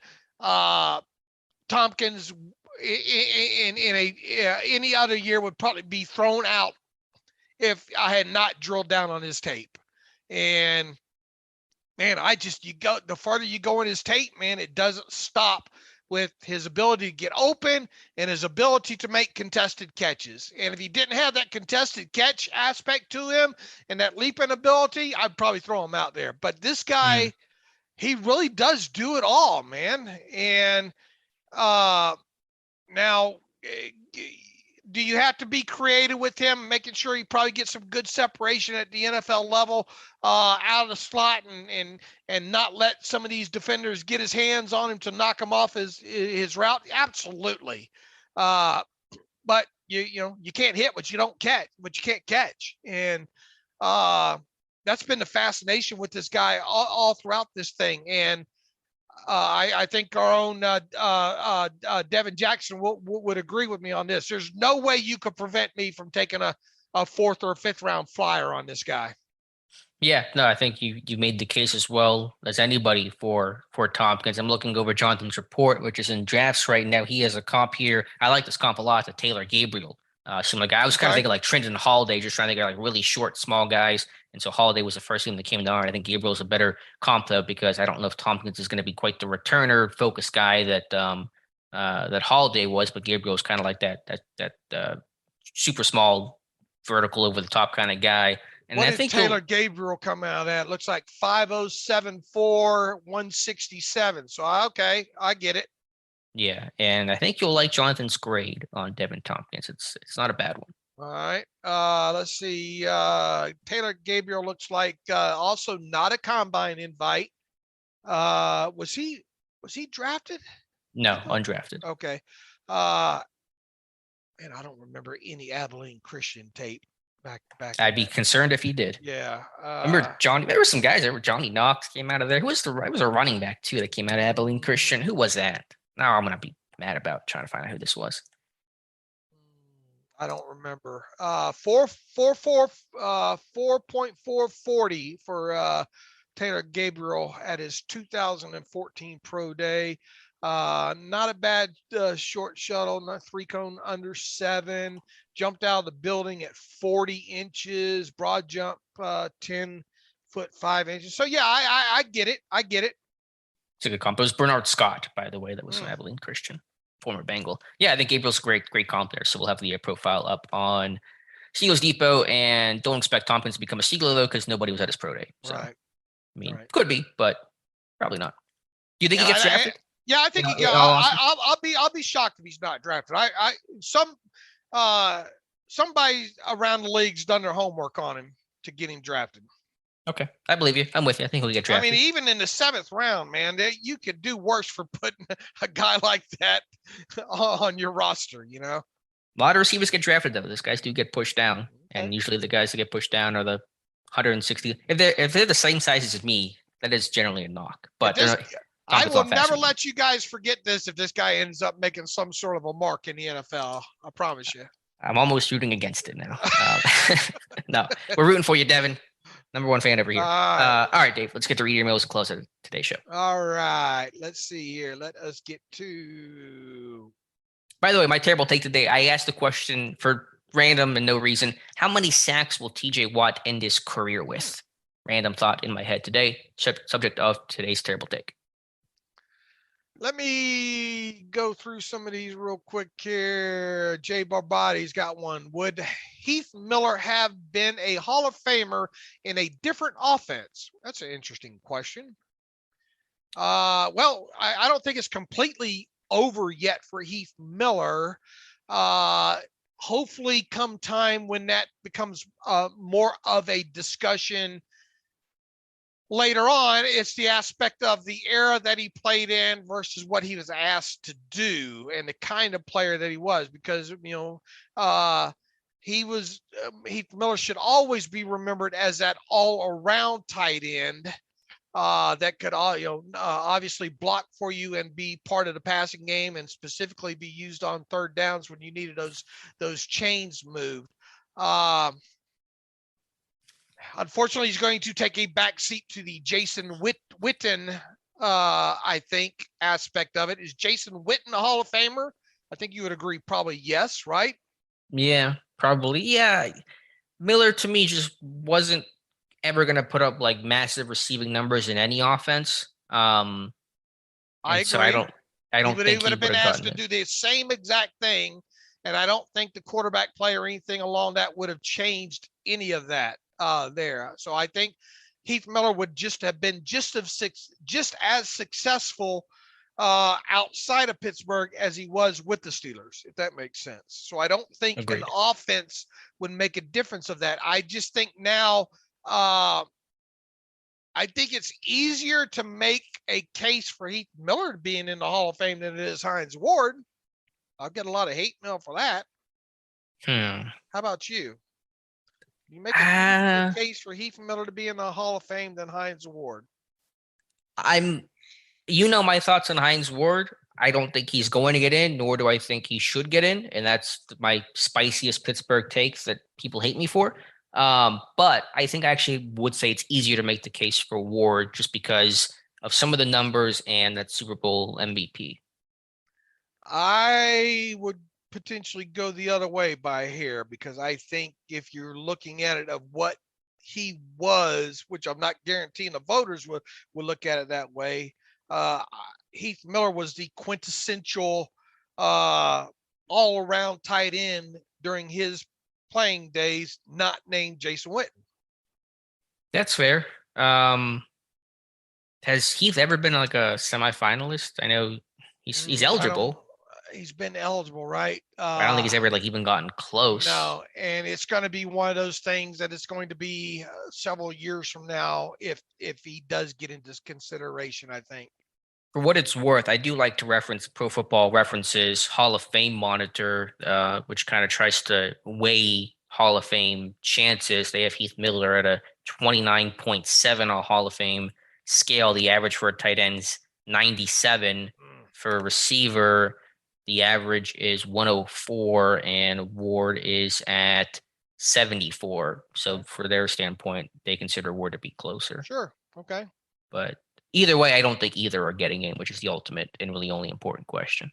Tompkins in any other year would probably be thrown out if I had not drilled down on his tape. And man, the farther you go in his tape, man, it doesn't stop with his ability to get open and his ability to make contested catches. And if he didn't have that contested catch aspect to him and that leaping ability, I'd probably throw him out there. But this guy, he really does do it all, man. And now, do you have to be creative with him, making sure he probably gets some good separation at the NFL level out of the slot and not let some of these defenders get his hands on him to knock him off his route? Absolutely. But you can't hit what you can't catch. And that's been the fascination with this guy all throughout this thing. And I think our own Devin Jackson would agree with me on this. There's no way you could prevent me from taking a fourth or fifth round flyer on this guy. Yeah, no, I think you made the case as well as anybody for Tompkins. I'm looking over Jonathan's report, which is in drafts right now. He has a comp here. I like this comp a lot to Taylor Gabriel. Similar guy. I was kind of thinking like Trenton Holiday, just trying to get like really short, small guys. And so Holiday was the first thing that came to mind. I think Gabriel's a better comp though, because I don't know if Tompkins is going to be quite the returner focused guy that that Holiday was, but Gabriel's kind of like that super small, vertical over the top kind of guy. And what I did think Taylor Gabriel come out at? Looks like 5.074, 167. So okay, I get it. Yeah, and I think you'll like Jonathan's grade on Devin Tompkins. It's not a bad one. All right. Let's see. Taylor Gabriel looks like also not a combine invite. Was he drafted? No, undrafted. Okay. Man, I don't remember any Abilene Christian tape back. I'd be concerned if he did. Yeah. Remember Johnny? There were some guys. There were Johnny Knox came out of there. It was a running back too that came out of Abilene Christian. Who was that? Now I'm gonna be mad about trying to find out who this was. I don't remember. 4.440 for Taylor Gabriel at his 2014 pro day. Not a bad short shuttle, not 3-cone under 7. Jumped out of the building at 40 inches. Broad jump 10 foot 5 inches. So yeah, I get it. It's a good comp. It was Bernard Scott, by the way, that was from Abilene Christian, former Bengal. Yeah, I think Gabriel's great comp there. So we'll have the profile up on Steelers Depot, and don't expect Tompkins to become a Steeler though, because nobody was at his pro day. So, right. I mean, could be, but probably not. Do you think he gets drafted? I think I'll be shocked if he's not drafted. Somebody around the league's done their homework on him to get him drafted. Okay, I believe you. I'm with you. I think he'll get drafted. I mean, even in the 7th round, man, you could do worse for putting a guy like that on your roster, A lot of receivers get drafted, though. These guys do get pushed down, and usually the guys that get pushed down are the 160. If they're the same size as me, that is generally a knock. But I will never let you guys forget this if this guy ends up making some sort of a mark in the NFL. I promise you. I'm almost rooting against it now. No, we're rooting for you, Devin. Number one fan over here. All right, Dave, let's get to read your emails and close out today's show. All right. Let's see here. Let us get to... By the way, my terrible take today, I asked the question for random and no reason. How many sacks will TJ Watt end his career with? Random thought in my head today. Subject of today's terrible take. Let me go through some of these real quick here. Jay Barbati's got one. Would Heath Miller have been a Hall of Famer in a different offense? That's an interesting question. Well, I don't think it's completely over yet for Heath Miller. Hopefully come time when that becomes more of a discussion, later on, it's the aspect of the era that he played in versus what he was asked to do and the kind of player that he was, because, Heath Miller should always be remembered as that all around tight end that could obviously block for you and be part of the passing game, and specifically be used on third downs when you needed those chains moved. Unfortunately, he's going to take a back seat to the Jason Witten, I think, aspect of it. Is Jason Witten a Hall of Famer? I think you would agree probably yes, right? Yeah, probably. Yeah. Miller, to me, just wasn't ever going to put up like massive receiving numbers in any offense. I agree. So I don't think he would have been asked to do the same exact thing, and I don't think the quarterback play or anything along that would have changed any of that there. So I think Heath Miller would just have been just as successful outside of Pittsburgh as he was with the Steelers, if that makes sense. So I don't think an offense would make a difference of that. I just think now I think it's easier to make a case for Heath Miller being in the Hall of Fame than it is Heinz Ward. I'll get a lot of hate mail for that. How about you? You make a case for Heath Miller to be in the Hall of Fame than Heinz Ward. My thoughts on Heinz Ward. I don't think he's going to get in, nor do I think he should get in. And that's my spiciest Pittsburgh takes that people hate me for. But I think I actually would say it's easier to make the case for Ward just because of some of the numbers and that Super Bowl MVP. I would potentially go the other way by here, because I think if you're looking at it of what he was, which I'm not guaranteeing the voters will look at it that way, Heath Miller was the quintessential all-around tight end during his playing days, not named Jason Witten. That's fair. Has Heath ever been like a semifinalist? I know he's eligible. He's been eligible, right? I don't think he's ever even gotten close. No, and it's going to be one of those things that it's going to be several years from now if he does get into consideration, I think. For what it's worth, I do like to reference Pro Football Reference's Hall of Fame monitor, which kind of tries to weigh Hall of Fame chances. They have Heath Miller at a 29.7 on Hall of Fame scale. The average for a tight end's 97. For a receiver, the average is 104, and Ward is at 74. So for their standpoint, they consider Ward to be closer. Sure. Okay. But either way, I don't think either are getting in, which is the ultimate and really only important question.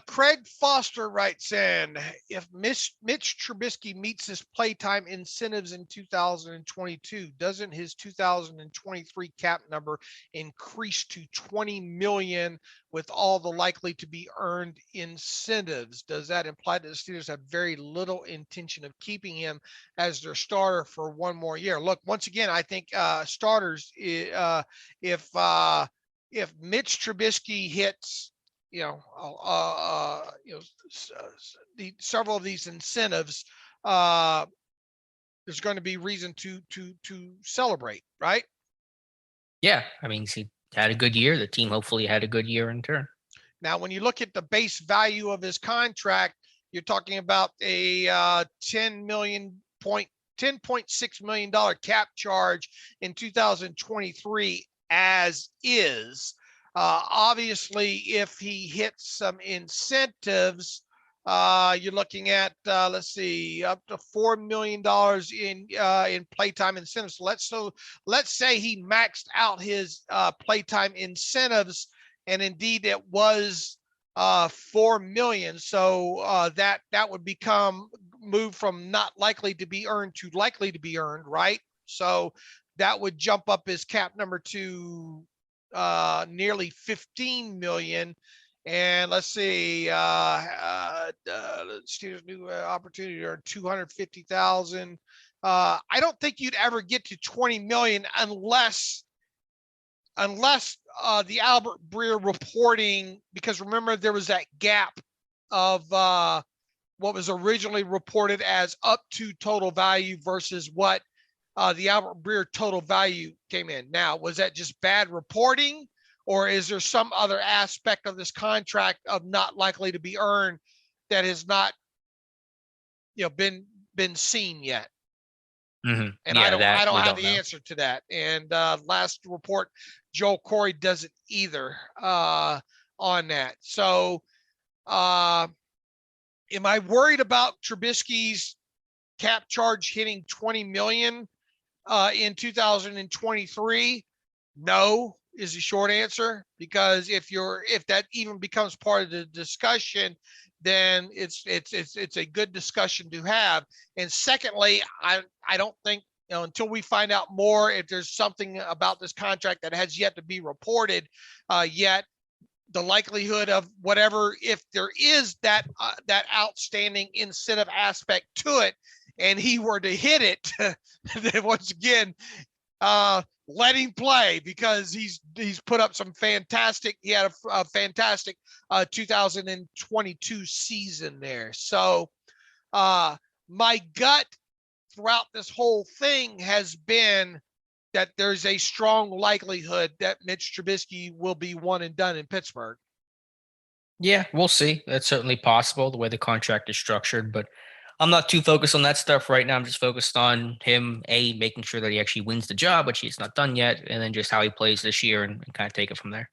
Craig Foster writes in, if Mitch Trubisky meets his playtime incentives in 2022, doesn't his 2023 cap number increase to $20 million with all the likely to be earned incentives? Does that imply that the Steelers have very little intention of keeping him as their starter for one more year? Look, once again, I think starters, if Mitch Trubisky hits several of these incentives, there's going to be reason to celebrate, right? Yeah, I mean, he had a good year. The team hopefully had a good year in turn. Now, when you look at the base value of his contract, you're talking about a $10.6 million cap charge in 2023 as is. Obviously, if he hits some incentives, you're looking at up to $4 million in playtime incentives. So let's say he maxed out his playtime incentives, and indeed it was $4 million. So that would move from not likely to be earned to likely to be earned, right? So that would jump up his cap number to nearly $15 million. And let's see, Steelers new opportunity are $250,000. I don't think you'd ever get to $20 million unless the Albert Breer reporting, because remember there was that gap of what was originally reported as up to total value versus what the Albert Breer total value came in. Now, was that just bad reporting, or is there some other aspect of this contract of not likely to be earned that has not, been seen yet? Mm-hmm. And I don't have the answer to that. And last report, Joel Corey doesn't either on that. So am I worried about Trubisky's cap charge hitting 20 million in 2023? No is the short answer, because if that even becomes part of the discussion, then it's a good discussion to have. And secondly, I don't think, until we find out more, if there's something about this contract that has yet to be reported yet, the likelihood of whatever, if there is that outstanding incentive aspect to it, and he were to hit it, then once again, let him play, because he's put up some fantastic. He had a fantastic 2022 season there. So my gut throughout this whole thing has been that there's a strong likelihood that Mitch Trubisky will be one and done in Pittsburgh. Yeah, we'll see. That's certainly possible, the way the contract is structured, but I'm not too focused on that stuff right now. I'm just focused on him, making sure that he actually wins the job, which he's not done yet, and then just how he plays this year and kind of take it from there.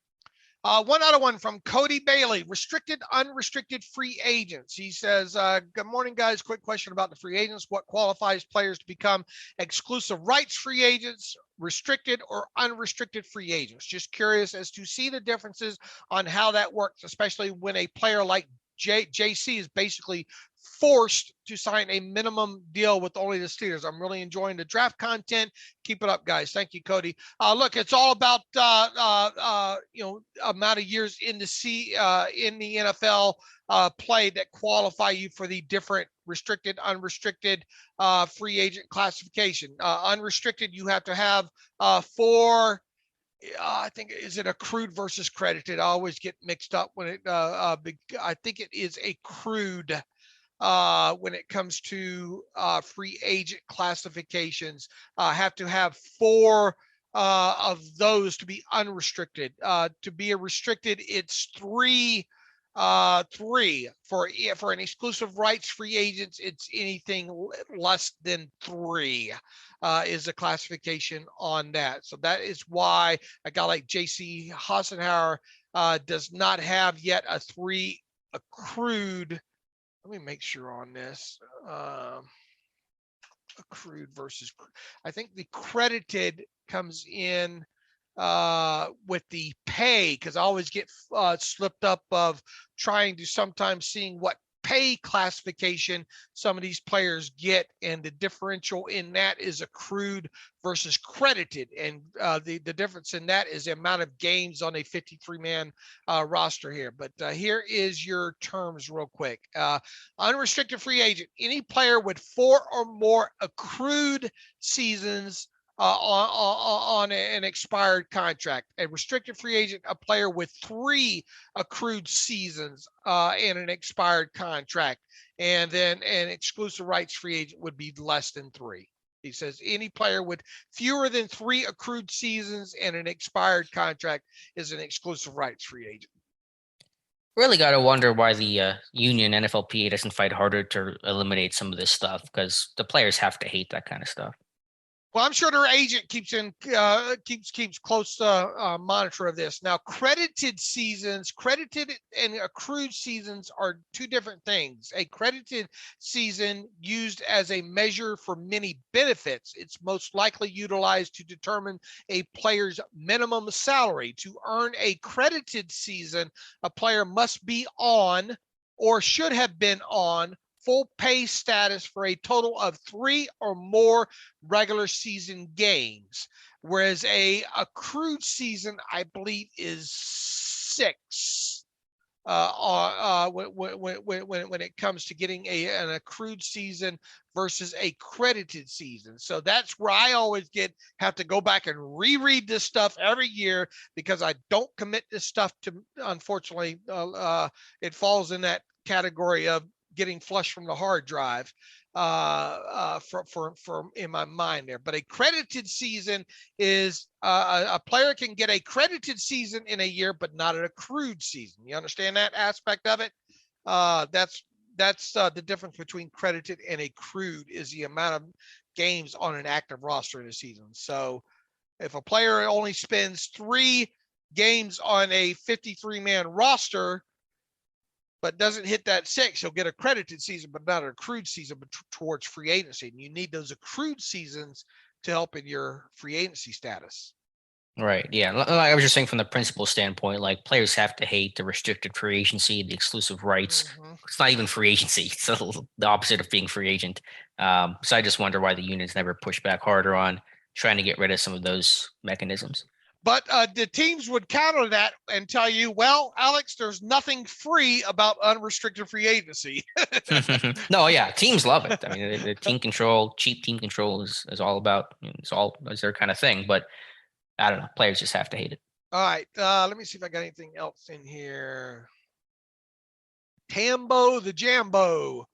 One other one from Cody Bailey, restricted, unrestricted free agents. He says, good morning, guys. Quick question about the free agents. What qualifies players to become exclusive rights free agents, restricted or unrestricted free agents? Just curious as to see the differences on how that works, especially when a player like JC is basically forced to sign a minimum deal with only the Steelers. I'm really enjoying the draft content. Keep it up, guys. Thank you, Cody. Look, it's all about amount of years in the NFL play that qualify you for the different restricted, unrestricted free agent classification. Unrestricted, you have to have four. I think, is it accrued versus credited? I always get mixed up when I think it is accrued when it comes to free agent classifications. Have to have four of those to be unrestricted. To be a restricted, it's three for an exclusive rights free agents. It's anything less than three is the classification on that. So that is why a guy like JC Hassenauer does not have yet a three accrued. Let me make sure on this. Accrued versus, I think the credited comes in with the pay, because I always get slipped up of trying to sometimes seeing what pay classification some of these players get, and the differential in that is accrued versus credited, and the difference in that is the amount of games on a 53-man roster here. But here is your terms real quick. Unrestricted free agent, any player with 4 or more accrued seasons on an expired contract. A restricted free agent, a player with 3 accrued seasons in an expired contract. And then an exclusive rights free agent would be less than 3. He says any player with fewer than 3 accrued seasons and an expired contract is an exclusive rights free agent. Really got to wonder why the union NFLPA doesn't fight harder to eliminate some of this stuff, because the players have to hate that kind of stuff. Well, I'm sure their agent keeps close monitor of this. Now, credited and accrued seasons are 2 different things. A credited season used as a measure for many benefits. It's most likely utilized to determine a player's minimum salary. To earn a credited season, a player must be on, or should have been on, full pay status for a total of 3 or more regular season games, whereas a accrued season, I believe, is 6. When it comes to getting an accrued season versus a credited season. So that's where I always have to go back and reread this stuff every year, because I don't commit this stuff to, unfortunately, it falls in that category of getting flushed from the hard drive for in my mind there. But a credited season is a player can get a credited season in a year, but not an accrued season. You understand that aspect of it? That's the difference between credited and accrued is the amount of games on an active roster in a season. So if a player only spends 3 games on a 53-man roster, but doesn't hit that 6, he'll get a credited season, but not an accrued season towards free agency. And you need those accrued seasons to help in your free agency status. Right. Yeah. Like I was just saying from the principal standpoint, like players have to hate the restricted free agency, the exclusive rights. Mm-hmm. It's not even free agency. It's the opposite of being free agent. So I just wonder why the unions never push back harder on trying to get rid of some of those mechanisms. But the teams would counter that and tell you, well, Alex, there's nothing free about unrestricted free agency. No, yeah, teams love it. I mean, the team control, cheap team control is all about, is their kind of thing. But I don't know, players just have to hate it. All right, let me see if I got anything else in here. Tambo the Jambo.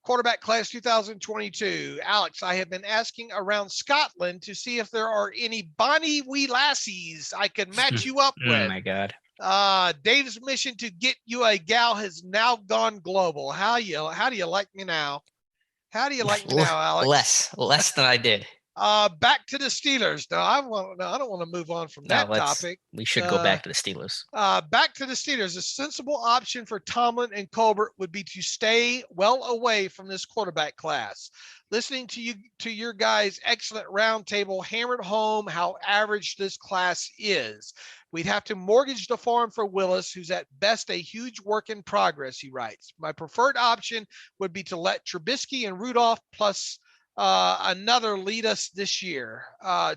Quarterback class 2022. Alex, I have been asking around Scotland to see if there are any Bonnie Wee Lassies I could match you up with. Oh my God. Dave's mission to get you a gal has now gone global. How do you like me now? How do you like me now, Alex? Less than I did. Back to the Steelers. No, I don't want to move on from that topic. We should go back to the Steelers. Back to the Steelers. A sensible option for Tomlin and Colbert would be to stay well away from this quarterback class. Listening to your guys' excellent roundtable hammered home how average this class is. We'd have to mortgage the farm for Willis, who's at best a huge work in progress, he writes. My preferred option would be to let Trubisky and Rudolph plus another lead us this year.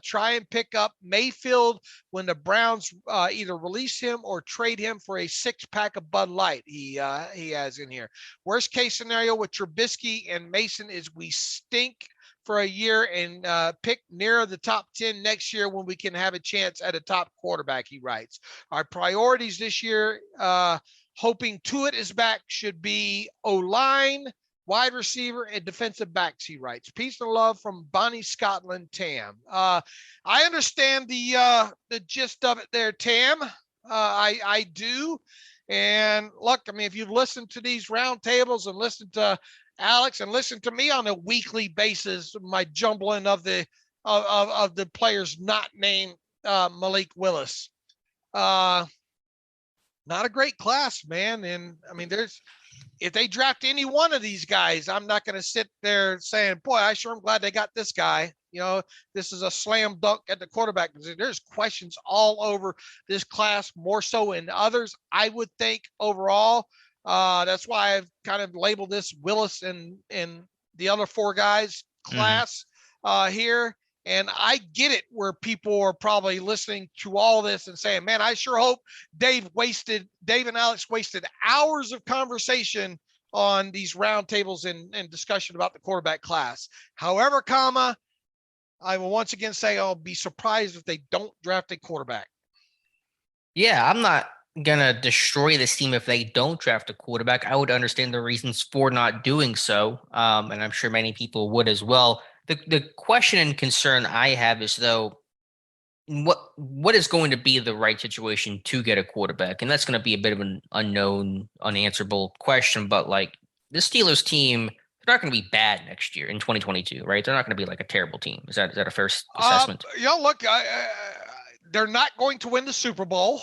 Try and pick up Mayfield when the Browns either release him or trade him for a 6-pack of Bud Light he has in here. Worst case scenario with Trubisky and Mason is we stink for a year and pick near the top 10 next year when we can have a chance at a top quarterback, he writes. Our priorities this year, hoping Tuitt is back, should be O-line, wide receiver, and defensive backs, he writes. Peace and love from Bonnie, Scotland, Tam. I understand the gist of it there, Tam. I do. And look, I mean, if you've listened to these roundtables and listened to Alex and listened to me on a weekly basis, my jumbling of the players not named Malik Willis. Not a great class, man. And I mean, if they draft any one of these guys, I'm not going to sit there saying, boy, I sure am glad they got this guy. You know, this is a slam dunk at the quarterback position. There's questions all over this class, more so in others, I would think, overall. That's why I've kind of labeled this Willis and the other 4 guys class here. And I get it where people are probably listening to all this and saying, man, I sure hope Dave and Alex wasted hours of conversation on these roundtables and discussion about the quarterback class. However, I will once again say I'll be surprised if they don't draft a quarterback. Yeah, I'm not going to destroy this team if they don't draft a quarterback. I would understand the reasons for not doing so. And I'm sure many people would as well. The question and concern I have is, though, what is going to be the right situation to get a quarterback? And that's going to be a bit of an unknown, unanswerable question. But like the Steelers team, they're not going to be bad next year in 2022, right? They're not going to be like a terrible team. Is that a fair assessment? Look, they're not going to win the Super Bowl.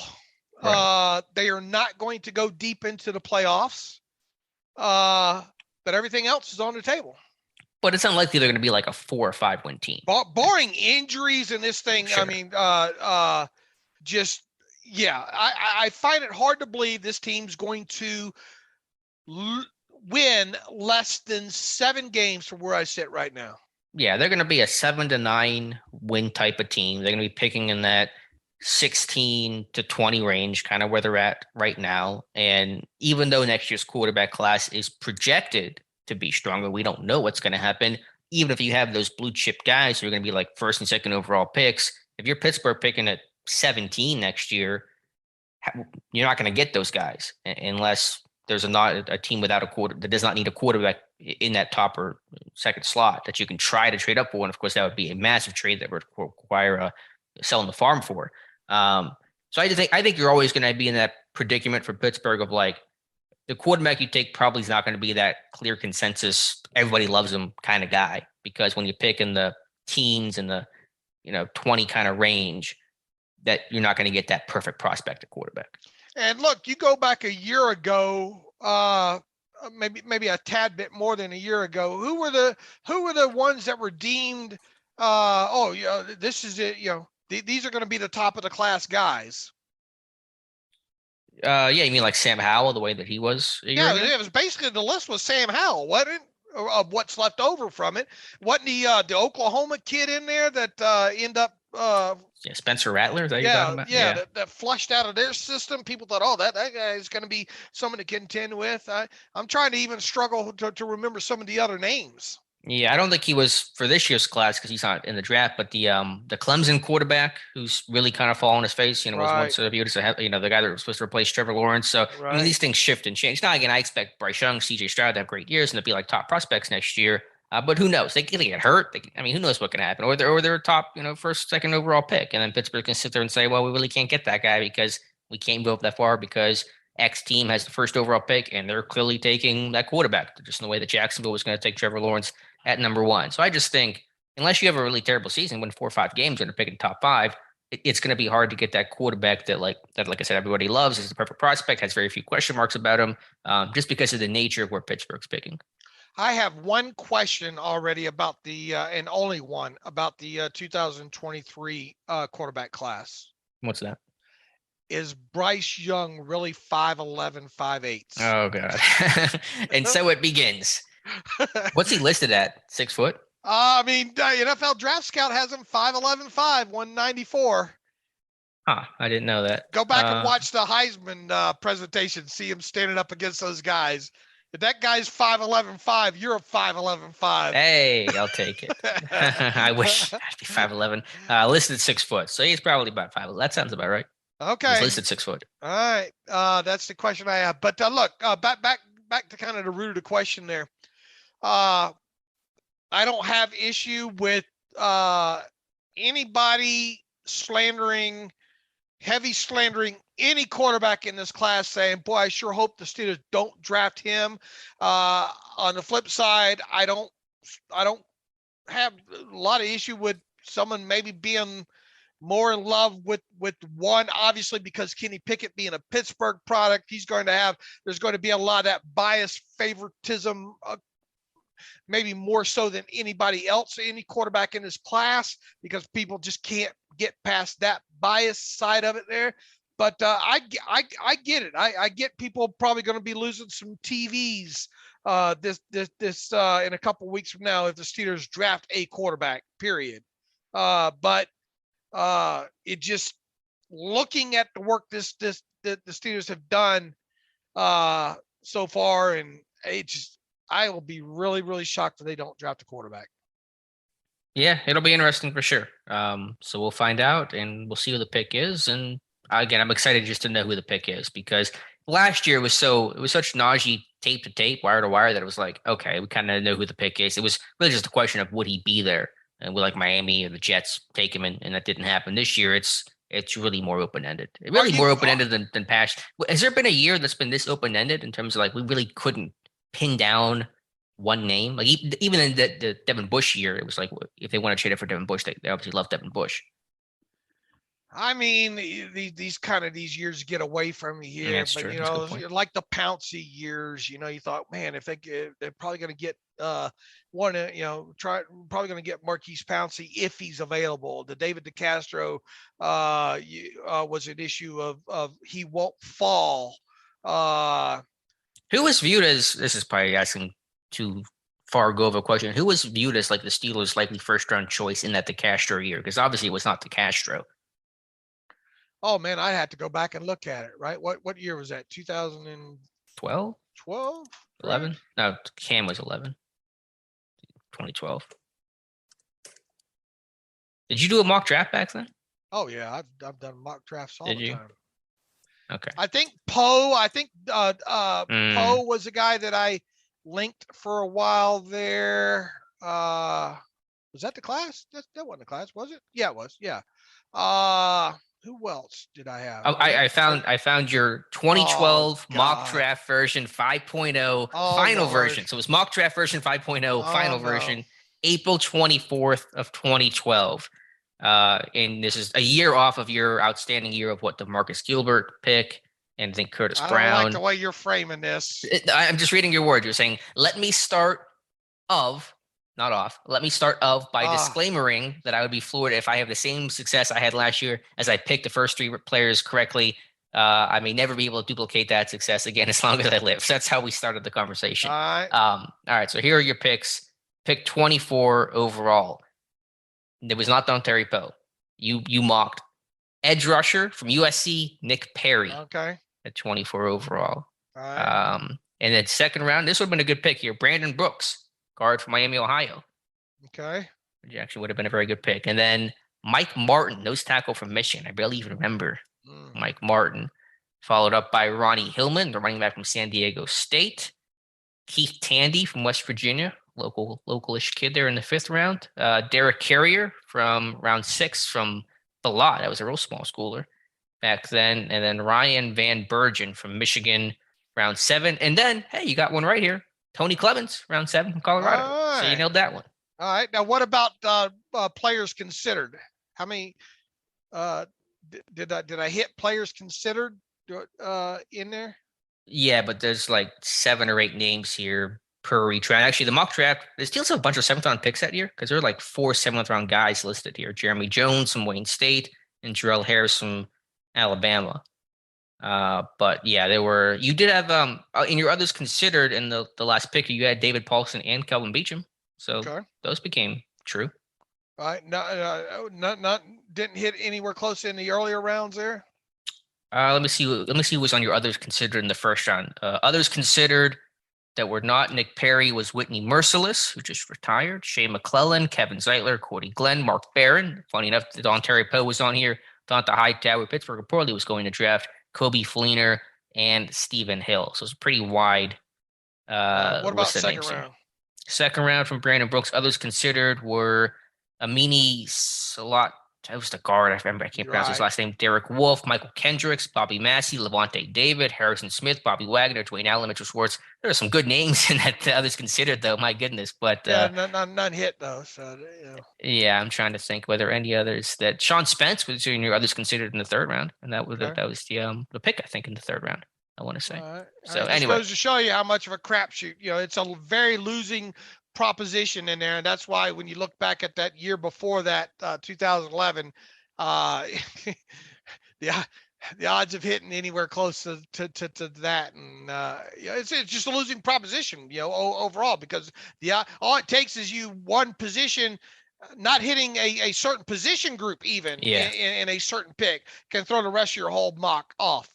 Right. They are not going to go deep into the playoffs. But everything else is on the table. But it's unlikely they're going to be like a 4 or 5 win team. Barring injuries in this thing, sure. I mean, I find it hard to believe this team's going to win less than 7 games from where I sit right now. Yeah, they're going to be a 7 to 9 win type of team. They're going to be picking in that 16 to 20 range, kind of where they're at right now. And even though next year's quarterback class is projected to be stronger, we don't know what's going to happen. Even if you have those blue chip guys who are going to be like 1st and 2nd overall picks, if you're Pittsburgh picking at 17 next year, you're not going to get those guys unless there's not a team without a quarter that does not need a quarterback in that top or second slot that you can try to trade up for. And of course, that would be a massive trade that would require selling the farm for. So I think you're always going to be in that predicament for Pittsburgh of like the quarterback you take probably is not going to be that clear consensus, everybody loves him kind of guy, because when you pick in the teens and the 20 kind of range, that you're not going to get that perfect prospect at quarterback. And look, you go back a year ago, maybe a tad bit more than a year ago. Who were the ones that were deemed? This is it. These are going to be the top of the class guys. Yeah, you mean like Sam Howell, the way that he was? Yeah, it was basically the list was Sam Howell, wasn't it? Of what's left over from it. Wasn't the Oklahoma kid in there that end up? Spencer Rattler. Is that you're talking about? Yeah. That flushed out of their system. People thought, oh, that guy is going to be someone to contend with. I'm trying to even struggle to remember some of the other names. Yeah, I don't think he was for this year's class because he's not in the draft. But the Clemson quarterback, who's really kind of fallen on his face, was once viewed as the guy that was supposed to replace Trevor Lawrence. So I mean, these things shift and change. Now again, I expect Bryce Young, C.J. Stroud to have great years and to be like top prospects next year. But who knows? They can get hurt. Who knows what can happen? Or they're top, first, second overall pick, and then Pittsburgh can sit there and say, well, we really can't get that guy because we can't go up that far because X team has the first overall pick, and they're clearly taking that quarterback, just in the way that Jacksonville was going to take Trevor Lawrence at number 1. So I just think unless you have a really terrible season, win 4 or 5 games and are picking top 5, it's going to be hard to get that quarterback that, like I said, everybody loves, is the perfect prospect, has very few question marks about him, just because of the nature of where Pittsburgh's picking. I have one question already about and only one about the 2023 quarterback class. What's that? Is Bryce Young really 5'11", 5'8"? Oh, God. And so it begins. What's he listed at? 6 foot? NFL Draft Scout has him 5'11", 194. Huh, I didn't know that. Go back and watch the Heisman presentation. See him standing up against those guys. If that guy's 5'11", 5, you're a 5'11", 5. Hey, I'll take it. I wish I'd be 5'11". Listed 6 foot, so he's probably about 5'11". That sounds about right. Okay. He's listed 6 foot. All right. That's the question I have. But look, back to kind of the root of the question there. I don't have issue with anybody heavy slandering any quarterback in this class, saying, boy, I sure hope the Steelers don't draft him. On the flip side, I don't have a lot of issue with someone maybe being more in love with one, obviously, because Kenny Pickett being a Pittsburgh product, there's going to be a lot of that bias favoritism, maybe more so than anybody else, any quarterback in this class, because people just can't get past that bias side of it there. But I get it. I get people probably going to be losing some TVs this in a couple of weeks from now if the Steelers draft a quarterback, period. But it just, looking at the work that the Steelers have done so far, and I will be really, really shocked if they don't draft a quarterback. Yeah, it'll be interesting for sure. So we'll find out, and we'll see who the pick is. And again, I'm excited just to know who the pick is, because last year it was such nausea tape to tape, wire to wire, that it was like, okay, we kind of know who the pick is. It was really just a question of would he be there, and would like Miami or the Jets take him, and that didn't happen. This year, it's really more open-ended. More open-ended than past. Has there been a year that's been this open-ended in terms of like we really couldn't pin down one name? Like even in the Devin Bush year, it was like if they want to trade it for Devin Bush, they obviously love Devin Bush. I mean, these years get away from you here, Yeah, but true. Like the Pouncey years, you thought, man, if they're probably going to get probably going to get Marquise Pouncey if he's available. The David DeCastro was an issue of he won't fall. Who was viewed as, this is probably asking too far go of a question, who was viewed as like the Steelers' likely first round choice in that DeCastro year? Because obviously it was not DeCastro. Oh man, I had to go back and look at it. Right, what year was that? 2012, 11? Right? No, Cam was 11. 2012. Did you do a mock draft back then? Oh yeah, I've done mock drafts all the time. Okay. I think Poe was a guy that I linked for a while there. Was that the class? That wasn't the class, was it? Yeah, it was. Yeah. Who else did I have? I found your 2012 mock draft version 5.0 final version. So it was mock draft version 5.0 final version, April 24th of 2012. And this is a year off of your outstanding year of what the Marcus Gilbert pick and I think Curtis Brown. I don't like the way you're framing this. I'm just reading your words. You're saying, let me start of, not off. Let me start of by disclaimering that I would be fluid if I have the same success I had last year as I picked the first three players correctly. I may never be able to duplicate that success again as long as I live. So that's how we started the conversation. All right. So here are your picks. Pick 24 overall. It was not Dontari Poe. You mocked edge rusher from USC, Nick Perry. Okay. At 24 overall. All right. And then second round, this would have been a good pick here. Brandon Brooks, guard from Miami, Ohio. Okay. Which actually would have been a very good pick. And then Mike Martin, nose tackle from Michigan. I barely even remember Mike Martin. Followed up by Ronnie Hillman, the running back from San Diego State. Keith Tandy from West Virginia, localish kid there in the fifth round. Derek Carrier from round 6 from the lot. That was a real small schooler back then. And then Ryan Van Bergen from Michigan, round 7. And then, hey, you got one right here. Tony Clemens, round 7 from Colorado. Right. So you nailed that one. All right. Now, what about players considered? How many did I hit players considered in there? Yeah, but there's like 7 or 8 names here per redraft. Actually, the mock draft, the Steelers have a bunch of 7th round picks that year because there are like 4 7th round guys listed here. Jeremy Jones from Wayne State and Jarrell Harris from Alabama. But yeah, you did have in your others considered in the last pick, you had David Paulson and Kelvin Beachum. So those became true. All right. No, didn't hit anywhere close in the earlier rounds there. Let me see who was on your others considered in the first round. Others considered that were not Nick Perry was Whitney Merciless, who just retired, Shea McClellan, Kevin Zeitler, Cordy Glenn, Mark Barron. Funny enough, Dontari Poe was on here. Donta Hightower, Pittsburgh reportedly was going to draft Kobe Fleener and Stephen Hill. So it's a pretty wide what about second round? Here. Second round from Brandon Brooks. Others considered were Amini Salat. That was the guard. I remember. I can't pronounce his last name. Derek Wolf, Michael Kendricks, Bobby Massey, Levante David, Harrison Smith, Bobby Wagner, Dwayne Allen, Mitchell Schwartz. There are some good names in that others considered, though. My goodness. But none hit, though. So, yeah, I'm trying to think whether any others that Sean Spence was in your others considered in the third round. And that was the pick, I think, in the third round, I want to say. So anyway. It goes to show you how much of a crapshoot. It's a very losing proposition in there, and that's why when you look back at that year before that, 2011, the odds of hitting anywhere close to that, and it's just a losing proposition, overall, because all it takes is you one position not hitting a certain position group even in a certain pick can throw the rest of your whole mock off.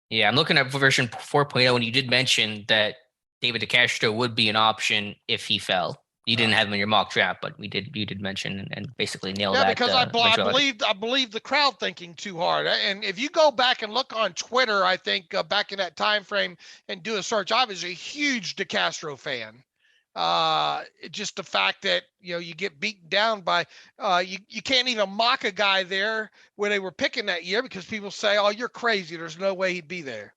Yeah, I'm looking at version 4.0, and you did mention that David DeCastro would be an option if he fell. You didn't have him in your mock draft, but you did mention and basically nail that. Yeah, because I believe the crowd thinking too hard. And if you go back and look on Twitter, I think back in that time frame and do a search, I was a huge DeCastro fan. Just the fact that you get beaten down by you can't even mock a guy there when they were picking that year because people say, "Oh, you're crazy. There's no way he'd be there."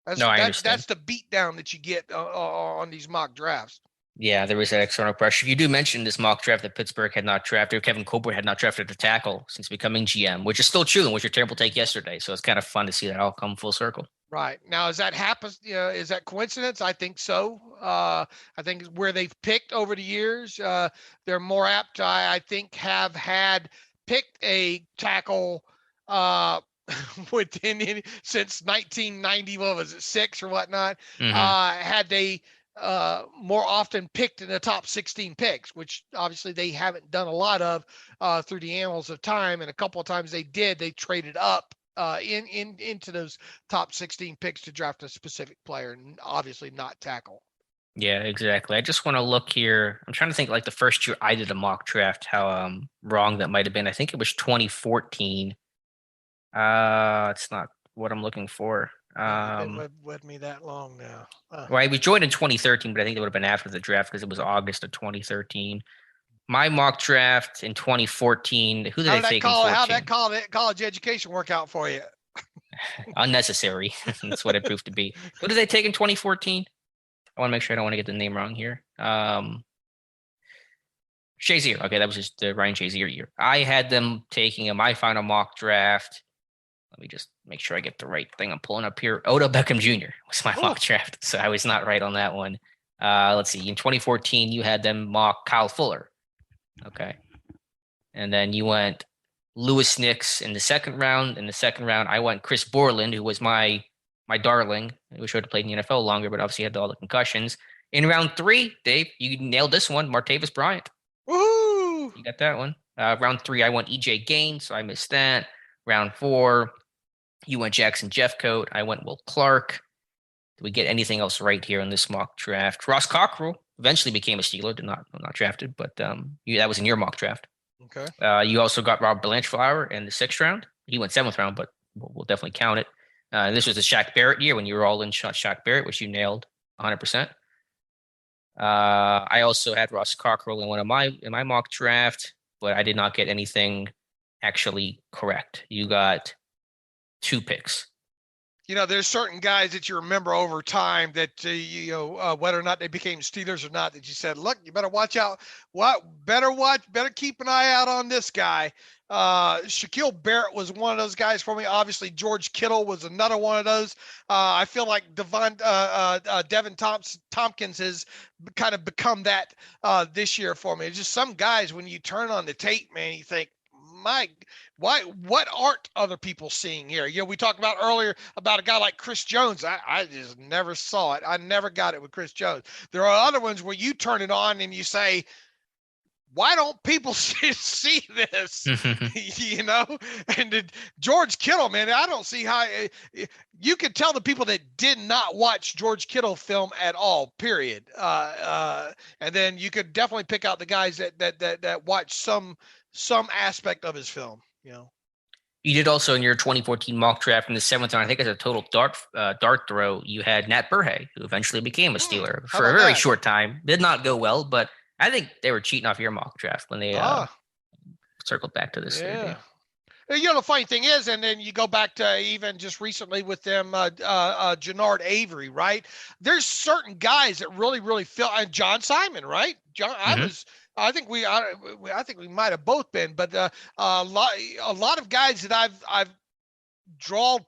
That's the beat down that you get on these mock drafts. Yeah, there was that external pressure. You do mention this mock draft that Pittsburgh had not drafted, or Kevin Colbert had not drafted a tackle since becoming GM, which is still true and was your terrible take yesterday. So it's kind of fun to see that all come full circle. Right. Now, is that is that coincidence? I think so. I think where they've picked over the years, they're more apt to, I think, have had picked a tackle since 1990, what was it, 6 or whatnot, had they more often picked in the top 16 picks, which obviously they haven't done a lot of through the annals of time. And a couple of times they traded up into those top 16 picks to draft a specific player, and obviously not tackle. Yeah, exactly. I just want to look here. I'm trying to think like the first year I did a mock draft, how wrong that might have been. I think it was 2014. It's not what I'm looking for. You've been with me that long now. Well, we joined in 2013, but I think it would have been after the draft because it was August of 2013. My mock draft in 2014. Who did I take in 14? How'd that college education work out for you? Unnecessary. That's what it proved to be. Who did they take in 2014? I want to make sure I don't want to get the name wrong here. Shazier. Okay, that was just the Ryan Shazier year. I had them taking in my final mock draft. Let me just make sure I get the right thing. I'm pulling up here. Odell Beckham Jr. was my mock draft, so I was not right on that one. Let's see. In 2014, you had them mock Kyle Fuller. Okay. And then you went Lewis Nix in the second round. In the second round, I went Chris Borland, who was my darling. I wish I would have played in the NFL longer, but obviously had all the concussions. In round 3, Dave, you nailed this one. Martavis Bryant. Woo! You got that one. Round 3, I went EJ Gaines, so I missed that. Round 4, you went Jackson Jeffcoat. I went Will Clark. Did we get anything else right here in this mock draft? Ross Cockrell eventually became a Steeler. Not drafted, but that was in your mock draft. Okay. You also got Rob Blanchflower in the 6th round. He went 7th round, but we'll definitely count it. This was the Shaq Barrett year when you were all in Shaq Barrett, which you nailed 100%. I also had Ross Cockrell in my mock draft, but I did not get anything actually correct. You got 2 picks. There's certain guys that you remember over time that, whether or not they became Steelers or not, that you said, look, you better watch out. Better keep an eye out on this guy. Shaquille Barrett was one of those guys for me. Obviously, George Kittle was another one of those. I feel like Devin Tompkins has kind of become that this year for me. It's just some guys, when you turn on the tape, man, you think, what aren't other people seeing here? We talked about earlier about a guy like Chris Jones. I just never saw it. I never got it with Chris Jones. There are other ones where you turn it on and you say, why don't people see this? And George Kittle, man, I don't see how you could tell the people that did not watch George Kittle film at all, period. And then you could definitely pick out the guys that watch some aspect of his film. You did also in your 2014 mock draft in the 7th round, I think as a total dart throw, you had Nat Burhay, who eventually became a Steeler for a very short time. Did not go well, but I think they were cheating off your mock draft when they circled back to this. Yeah. The funny thing is, and then you go back to even just recently with them, Jannard Avery, right? There's certain guys that really, really feel, and John Simon, right? I think we might have both been, but a lot of guys that I've drawn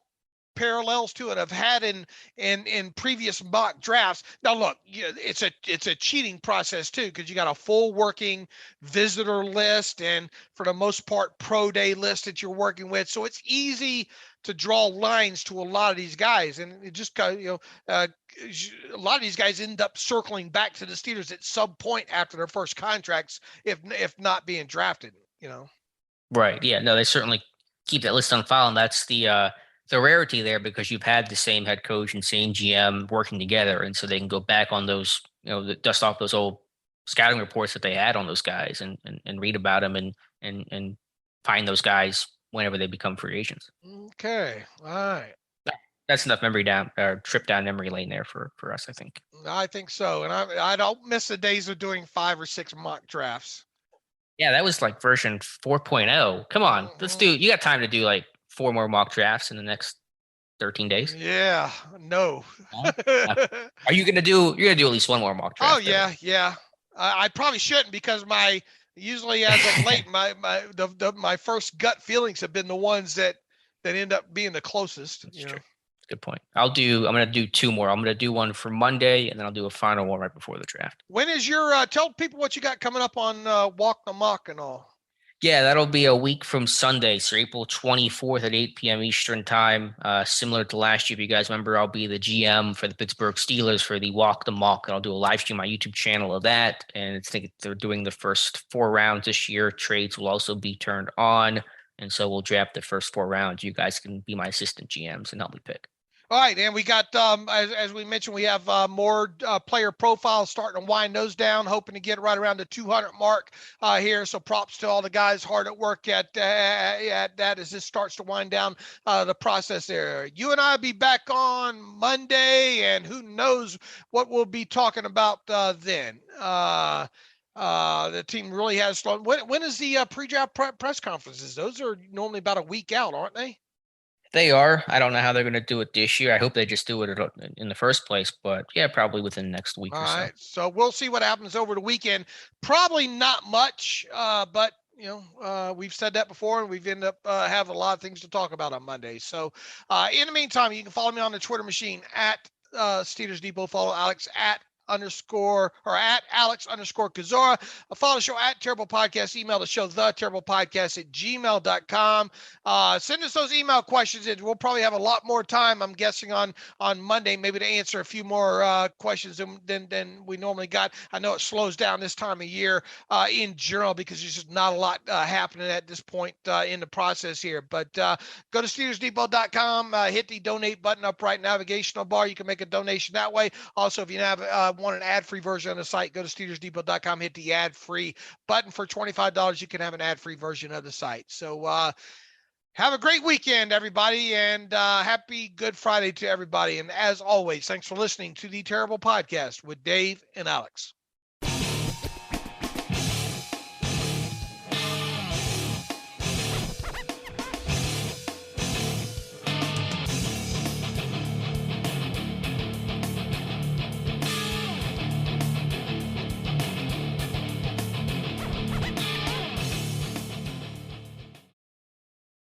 parallels to and I've had in previous mock drafts. Now look, it's a cheating process too, because you got a full working visitor list and for the most part pro day list that you're working with, so it's easy to draw lines to a lot of these guys, and it just a lot of these guys end up circling back to the Steelers at some point after their first contracts, if not being drafted. Right? Yeah. No, they certainly keep that list on file, and that's the rarity there, because you've had the same head coach and same GM working together, and so they can go back on those, dust off those old scouting reports that they had on those guys and read about them and find those guys whenever they become free agents. Okay. All right. That's enough trip down memory lane there for us, I think. I think so. And I don't miss the days of doing 5 or 6 mock drafts. Yeah, that was like version 4.0. Come on, let's do. You got time to do like 4 more mock drafts in the next 13 days? Yeah, no. Are you gonna do? You're gonna do at least 1 more mock draft? Oh yeah, yeah. I probably shouldn't, because usually as of late, my first gut feelings have been the ones that end up being the closest. That's true. Good point. I'm gonna do 2 more. I'm gonna do one for Monday, and then I'll do a final one right before the draft. When is your tell people what you got coming up on Walk the Mock and all? Yeah, that'll be a week from Sunday, so April 24th at 8 p.m. Eastern time. Similar to last year, if you guys remember, I'll be the GM for the Pittsburgh Steelers for the Walk the Mock, and I'll do a live stream on my YouTube channel of that. And I think they're doing the first 4 rounds this year. Trades will also be turned on, and so we'll draft the first 4 rounds. You guys can be my assistant GMs and help me pick. All right, and we got, as we mentioned, we have more player profiles starting to wind those down, hoping to get right around the 200 mark here. So props to all the guys hard at work at that as this starts to wind down the process there. You and I will be back on Monday, and who knows what we'll be talking about then. The team really has slowed. When is the pre-draft press conferences? Those are normally about a week out, aren't they? They are. I don't know how they're going to do it this year. I hope they just do it in the first place, but yeah, probably within the next week or so. All right. So we'll see what happens over the weekend. Probably not much, but we've said that before, and we've ended up having a lot of things to talk about on Monday. So in the meantime, you can follow me on the Twitter machine at Steelers Depot. Follow Alex at Alex_Kozora. Follow the show at Terrible Podcast. Email the show, theterriblepodcast@gmail.com. Send us those email questions in. We'll probably have a lot more time, I'm guessing, on Monday, maybe to answer a few more questions than we normally got. I know it slows down this time of year in general because there's just not a lot happening at this point in the process here. But go to SteelersDepot.com, hit the donate button up right navigational bar. You can make a donation that way. Also, if you want an ad-free version of the site, go to SteelersDepot.com, hit the ad-free button. For $25, you can have an ad-free version of the site. So have a great weekend, everybody, and happy Good Friday to everybody. And as always, thanks for listening to the Terrible Podcast with Dave and Alex.